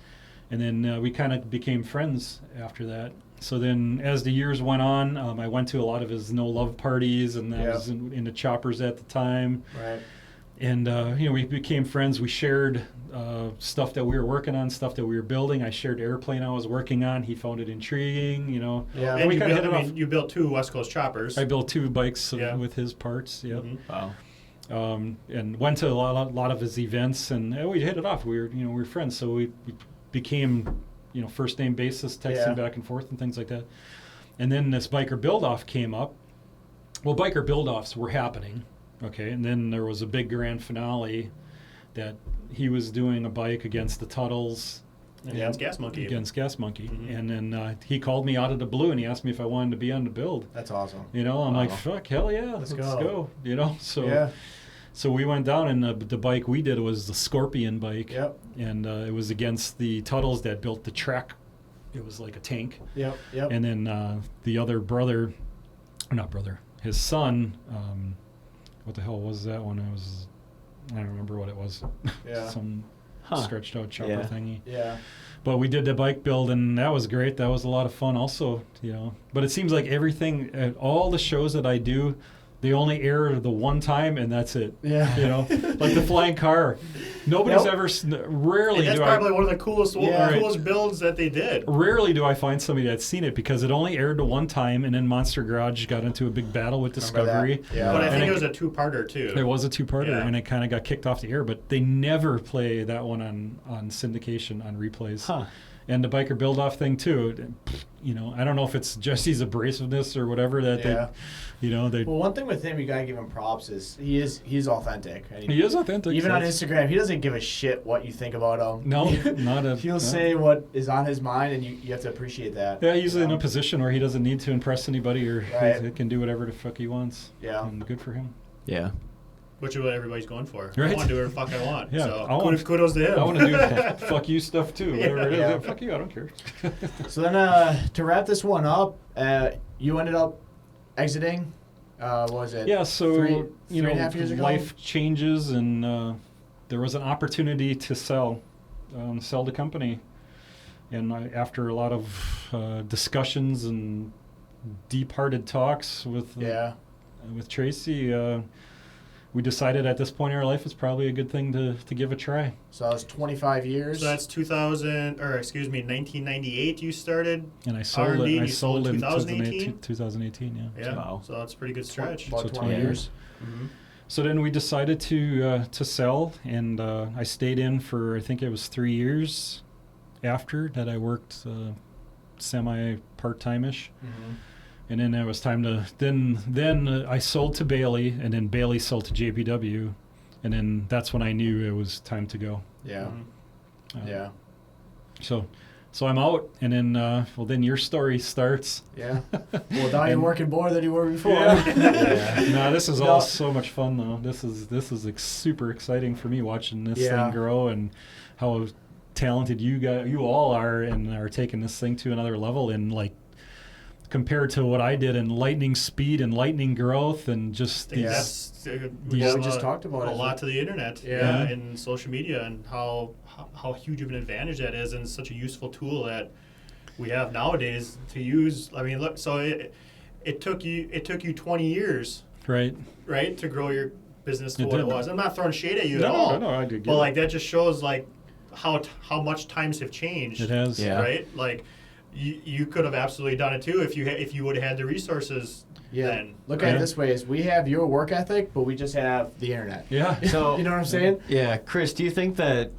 S2: and then we kind of became friends after that. So then as the years went on, I went to a lot of his no-love parties, and I
S3: Yeah.
S2: was into choppers at the time.
S3: Right.
S2: And we became friends. We shared stuff that we were working on, stuff that we were building. I shared the airplane I was working on. He found it intriguing,
S3: Yeah.
S4: And
S2: we
S4: you
S2: kinda
S4: built,
S2: hit it
S4: I
S2: off.
S4: mean, you built 2 West Coast choppers.
S2: I built 2 bikes
S4: Yeah.
S2: with his parts. Yep.
S4: Mhm.
S1: Wow.
S2: And went to a lot of his events, and we hit it off. We were friends, so we became first name basis, texting back and forth and things like that. And then this biker build-off came up. Well, biker build-offs were happening, okay, and then there was a big grand finale that he was doing a bike against the Tuttles.
S4: Against Gas Monkey.
S2: Mm-hmm. And then he called me out of the blue and he asked me if I wanted to be on the build.
S3: That's awesome.
S2: I'm like, fuck, hell yeah, let's go. So we went down, and the bike we did was the Scorpion bike.
S3: Yep.
S2: And it was against the Tuttles that built the Trek. It was like a tank.
S3: Yep.
S2: And then the other brother, or not brother, his son, what the hell was that one? I don't remember what it was.
S3: Yeah.
S2: Some stretched out chopper thingy.
S3: Yeah.
S2: But we did the bike build, and that was great. That was a lot of fun also, But it seems like everything, at all the shows that I do, they only air the one time, and that's it.
S3: Yeah.
S2: Like the flying car. Nobody's ever, rarely
S4: And that's probably one of the coolest builds that they did.
S2: Rarely do I find somebody that's seen it, because it only aired the one time, and then Monster Garage got into a big battle with Discovery.
S3: Yeah.
S4: But I think it was a 2-parter too.
S2: It was a 2-parter,
S4: Yeah.
S2: and it kind of got kicked off the air, but they never play that one on syndication, on replays.
S1: Huh.
S2: And the biker build-off thing too, I don't know if it's Jesse's abrasiveness or whatever that they.
S3: Well, one thing with him, you gotta give him props, is he's authentic. And
S2: He is authentic.
S3: Even on
S2: yes.
S3: Instagram, he doesn't give a shit what you think about him.
S2: No, not a.
S3: He'll say what is on his mind, and you have to appreciate that.
S2: Yeah, he's in a position where he doesn't need to impress anybody, or he can do whatever the fuck he wants.
S3: Yeah.
S2: And good for him.
S1: Yeah.
S4: Which is what everybody's going for.
S2: Right.
S4: I want to do whatever the fuck I want.
S2: Yeah,
S4: So kudos to him.
S2: I want to do fuck you stuff too. Whatever it is.
S3: Yeah.
S2: Yeah, fuck you, I don't care.
S3: So then, to wrap this one up, you ended up exiting. What was it?
S2: Yeah, so
S3: three and a half years ago?
S2: life changes, and there was an opportunity to sell the company. And after a lot of discussions and deep-hearted talks with Tracy, we decided at this point in our life it's probably a good thing to give a try.
S3: So that was 25 years.
S4: So that's 1998 you started.
S2: And I sold
S4: R&D,
S2: it. I
S4: you sold
S2: sold it in
S4: 2018?
S2: 2018. Yeah.
S4: Yeah.
S1: Wow.
S4: So that's a pretty good stretch.
S3: About
S2: So
S3: 20
S2: 20
S3: years.
S4: Mm-hmm.
S2: So then we decided to sell, and I stayed in for, I think it was 3 years after that. I worked semi part-time-ish.
S3: Mm-hmm.
S2: And then it was time to, then I sold to Bailey, and then Bailey sold to JPW, and then that's when I knew it was time to go.
S3: Yeah.
S2: Uh,
S3: Yeah.
S2: So I'm out, and then, then your story starts.
S3: Yeah. Well, now you're working more than you were before.
S2: Yeah. No, this is all so much fun, though. This is super exciting for me, watching this thing grow, and how talented you all are, and are taking this thing to another level, and like, compared to what I did in lightning speed and lightning growth, and just
S4: We
S3: just talked about
S4: a
S3: it.
S4: lot to the internet,
S3: Yeah.
S4: and social media, and how huge of an advantage that is, and such a useful tool that we have nowadays to use. I mean, look, so it took you 20 years,
S2: right
S4: to grow your business to
S2: It
S4: what
S2: did.
S4: it was. I'm not throwing shade at you at all.
S2: No, I did.
S4: But like that just shows like how much times have changed.
S2: It has.
S1: Yeah.
S4: Right? Like you could have absolutely done it too if you would have had the resources then.
S3: Look at it this way: is we have your work ethic, but we just have the internet.
S2: Yeah.
S1: So
S3: You know what I'm saying?
S1: Yeah, Chris, do you think that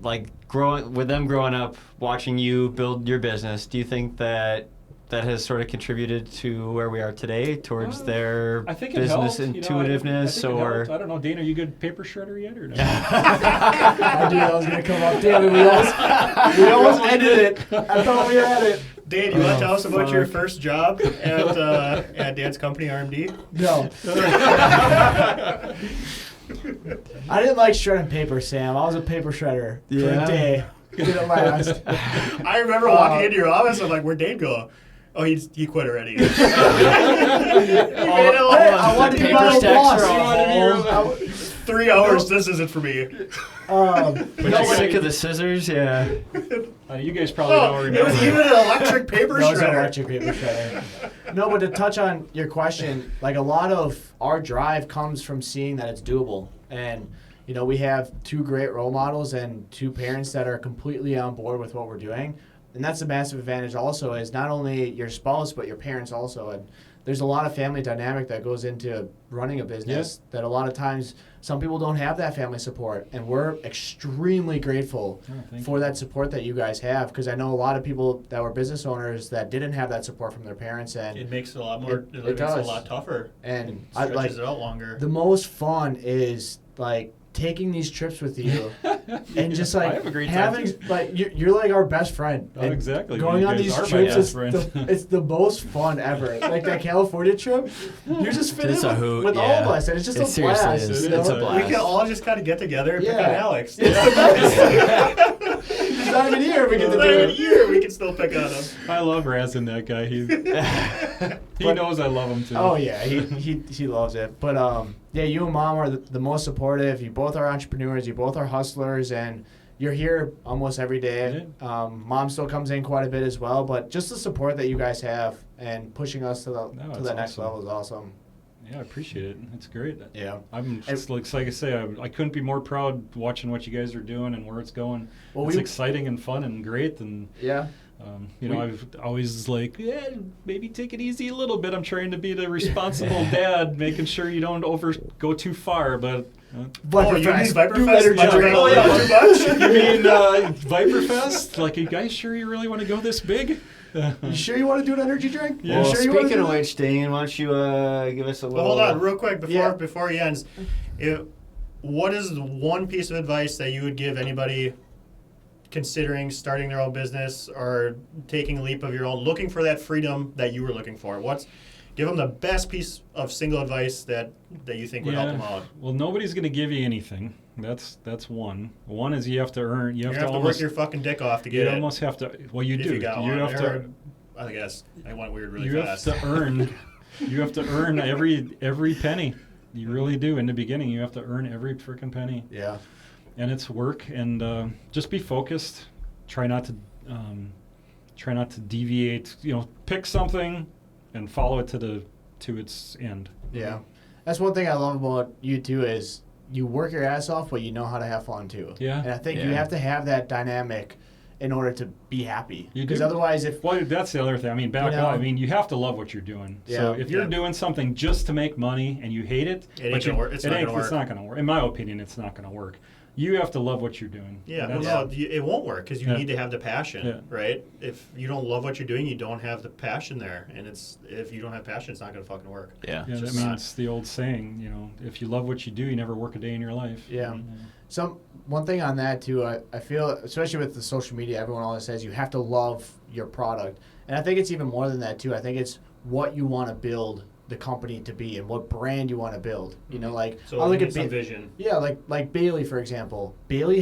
S1: like growing up, watching you build your business, do you think that has sort of contributed to where we are today towards their
S2: I think it
S1: business
S2: helped,
S1: intuitiveness,
S2: I think it
S1: or
S2: helped. I don't know, Dana, you good paper shredder yet or no?
S3: I knew that was gonna come up. Damn it, we almost ended it. I thought we had it.
S4: Dan, you want to tell us about your
S1: fuck.
S4: first job at Dan's company, RMD?
S3: No. I didn't like shredding paper, Sam. I was a paper shredder for
S1: Yeah.
S3: a day. Didn't last.
S4: I remember walking into your office. I'm like, "Where'd Dave go?" Oh, he quit already. He made it
S3: I wanted to be
S1: paper
S3: my own
S1: stacks
S3: boss.
S1: are
S3: You know
S1: all
S3: what I mean?
S4: 3 hours. This isn't for me.
S1: But you're sick of the scissors, yeah.
S2: You guys probably
S4: Oh,
S2: don't
S4: it
S2: remember.
S4: was even an electric paper
S3: That was an
S4: shredder.
S3: electric paper shredder. No, but to touch on your question, like a lot of our drive comes from seeing that it's doable. And, you know, we have 2 great role models and 2 parents that are completely on board with what we're doing. And that's a massive advantage also, is not only your spouse, but your parents also. And there's a lot of family dynamic that goes into running a business that a lot of times some people don't have that family support. And we're extremely grateful for that support that you guys have, because I know a lot of people that were business owners that didn't have that support from their parents. And
S4: It makes it a lot more. It makes it a
S3: does.
S4: lot tougher.
S3: And
S4: It stretches
S3: like
S4: it out longer.
S3: the most fun is like taking these trips with you and just like
S2: I have a great time,
S3: having
S2: too.
S3: like you're like our best friend.
S2: Oh,
S3: And
S2: exactly.
S3: Going
S2: You
S3: on
S2: guys
S3: these
S2: are my
S3: trips
S2: best
S3: is
S2: friend.
S3: it's the most fun ever. Like that California trip, you just fit
S1: It's
S3: in
S1: a hoot,
S3: with all
S1: yeah.
S3: of us, and it's just
S1: It
S3: a
S1: seriously
S3: blast.
S1: is.
S3: you know?
S1: It's a blast.
S4: We can all just kind of get together and pick
S3: Yeah.
S4: on Alex.
S3: It's not even here. We get to
S4: Not
S3: do
S4: even
S3: it.
S4: here, we can still pick on him.
S2: I love razzing that guy. He knows I love him too.
S3: Oh yeah, he loves it. But yeah, you and Mom are the most supportive. You both are entrepreneurs. You both are hustlers, and you're here almost every day. Mom still comes in quite a bit as well. But just the support that you guys have and pushing us to the
S2: it's
S3: next
S2: awesome.
S3: level is awesome.
S2: Yeah, I appreciate it. It's great.
S3: Yeah.
S2: I'm just like I say, I couldn't be more proud watching what you guys are doing and where it's going.
S3: Well,
S2: It's
S3: we-
S2: exciting and fun and great. And
S3: Yeah.
S2: I've always like, maybe take it easy a little bit. I'm trying to be the responsible dad, making sure you don't go too far. But
S4: Oh, you mean Vyper
S3: Do
S4: Fest?
S3: energy drink.
S4: Oh, yeah, too much?
S2: you mean Vyper Fest? Like, you guys sure you really want to go this big?
S3: You sure you want to do an energy drink?
S2: Yeah.
S3: You
S1: Well,
S3: sure you wanna
S1: speaking
S3: do
S1: of
S3: that?
S1: which, Dane, why don't you give us a
S4: But
S1: little...
S4: hold on, real quick,
S3: Yeah.
S4: before he ends. What is the one piece of advice that you would give anybody considering starting their own business or taking a leap of your own, looking for that freedom that you were looking for? Give them the best piece of single advice that you think would help them out.
S2: Well, nobody's going to give you anything. That's one. One is you have to earn. You
S4: You
S2: have
S4: have
S2: to
S4: to work
S2: almost.
S4: your fucking dick off to
S2: You
S4: get it.
S2: almost have to. Well, you
S4: If
S2: do.
S4: you got
S2: You
S4: one.
S2: have to.
S4: I guess I went weird really
S2: You
S4: fast.
S2: have to earn. You have to earn every penny. You really do. In the beginning, you have to earn every freaking penny.
S3: Yeah.
S2: And it's work. And just be focused. Try not to deviate. Pick something and follow it to its end.
S3: Yeah. That's one thing I love about you too, is you work your ass off, but you know how to have fun too.
S2: Yeah.
S3: And I think you
S1: Yeah.
S3: have to have that dynamic in order to be happy.
S2: You
S3: Because
S2: do.
S3: otherwise, if
S2: Well, that's the other thing. I mean, back
S3: You know-
S2: up. I mean, you have to love what you're doing. So
S3: Yeah.
S2: if you're
S4: Yeah.
S2: doing something just to make money and you hate it,
S4: It ain't
S2: but
S4: gonna work. It's not gonna
S2: It's
S4: work.
S2: not going to work. In my opinion, it's not going to work. You have to love what you're doing.
S4: Yeah,
S2: And
S4: well,
S2: that's-
S4: no, it won't work because you
S2: Yeah.
S4: need to have the passion,
S2: Yeah.
S4: right? If you don't love what you're doing, you don't have the passion there, and if you don't have passion, it's not gonna fucking work.
S1: Yeah.
S2: Yeah,
S4: just
S2: I mean,
S4: not.
S2: it's the old saying, if you love what you do, you never work a day in your life.
S3: Yeah. One thing on that too, I feel, especially with the social media, everyone always says you have to love your product. And I think it's even more than that too. I think it's what you want to build the company to be and what brand you want to build. Like
S4: So
S3: I
S4: you
S3: look
S4: need
S3: at
S4: some vision.
S3: Yeah, like Bailey, for example. Bailey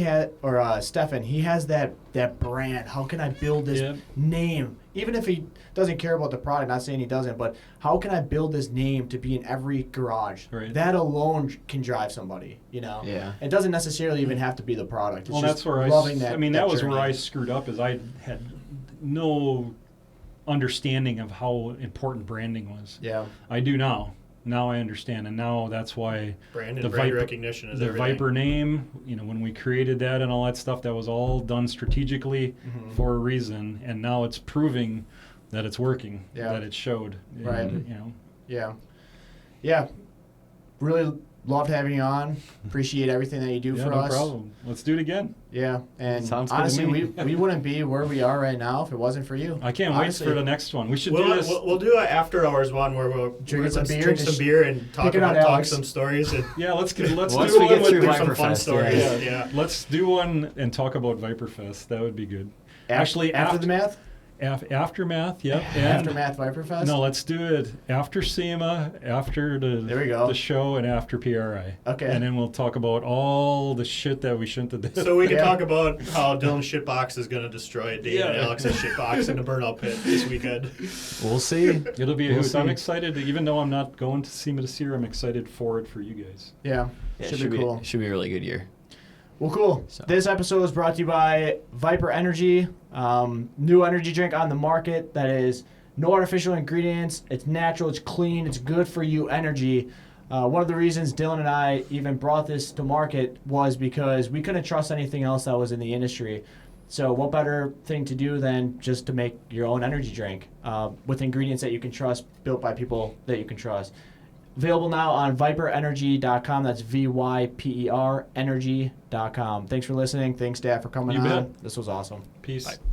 S3: Stefan, he has that brand. How can I build this
S2: Yeah.
S3: name? Even if he doesn't care about the product, not saying he doesn't, but how can I build this name to be in every garage?
S2: Right.
S3: That alone can drive somebody,
S1: Yeah.
S3: It doesn't necessarily even have to be the product. It's
S2: Well,
S3: just
S2: that's where
S3: loving that.
S2: that was where
S3: journey.
S2: I screwed up, is I had no understanding of how important branding was.
S3: Yeah.
S2: I do now. Now I understand, and now that's why
S4: Brand and
S2: the
S4: brand
S2: Vyper-
S4: recognition is
S2: the
S4: everything.
S2: Vyper name, when we created that and all that stuff, that was all done strategically
S3: Mhm.
S2: for a reason, and now it's proving that it's working,
S3: Yeah.
S2: that it showed.
S3: Right.
S2: And,
S3: Yeah. Yeah. Really loved having you on. Appreciate everything that you do
S2: yeah,
S3: for
S2: no
S3: us.
S2: problem. Let's do it again.
S3: Yeah. And
S1: Sounds good to
S3: honestly,
S1: me.
S3: we wouldn't be where we are right now if it wasn't for you.
S2: I can't
S3: Honestly.
S2: wait for the next one. We should
S4: We'll,
S2: do this.
S4: we'll do an after hours one where we'll
S3: Drink some beer,
S4: drink
S3: just
S4: some beer and talk
S3: pick it on
S4: talk
S3: Alex.
S4: some stories and
S2: Yeah, let's do
S1: Once
S2: one
S1: we get
S2: with
S1: through
S4: do some
S1: Vyper
S4: fun
S1: Fest,
S4: stories.
S1: yeah.
S4: Yeah.
S2: Let's do one and talk about Vyper Fest. That would be good.
S3: Actually, after
S2: after
S3: the math?
S2: Aftermath, yep. And
S3: Aftermath Vyper Fest?
S2: no, let's do it after SEMA, after
S3: There we go.
S2: the show, and after PRI.
S3: Okay.
S2: And then we'll talk about all the shit that we shouldn't have done.
S4: So we can
S3: Yeah.
S4: talk about how Dylan's shitbox is going to destroy Dave and
S2: Yeah.
S4: Alex's shitbox in the burnout pit this weekend.
S1: We'll see.
S2: It'll be a
S1: We'll
S2: hoot. I'm
S1: see.
S2: excited. Even though I'm not going to SEMA this year, I'm excited for it for you guys.
S3: Yeah.
S1: Yeah,
S3: should be cool.
S1: Should be a really good year.
S3: Well, cool.
S1: So.
S3: This episode was brought to you by Vyper Energy, new energy drink on the market that is no artificial ingredients. It's natural, it's clean, it's good for you energy. One of the reasons Dylan and I even brought this to market was because we couldn't trust anything else that was in the industry. So what better thing to do than just to make your own energy drink with ingredients that you can trust, built by people that you can trust. Available now on vyperenergy.com. That's VYPER energy.com. Thanks for listening. Thanks, Dad, for coming
S2: You
S3: on.
S2: bet.
S3: This was awesome.
S2: Peace.
S1: Bye.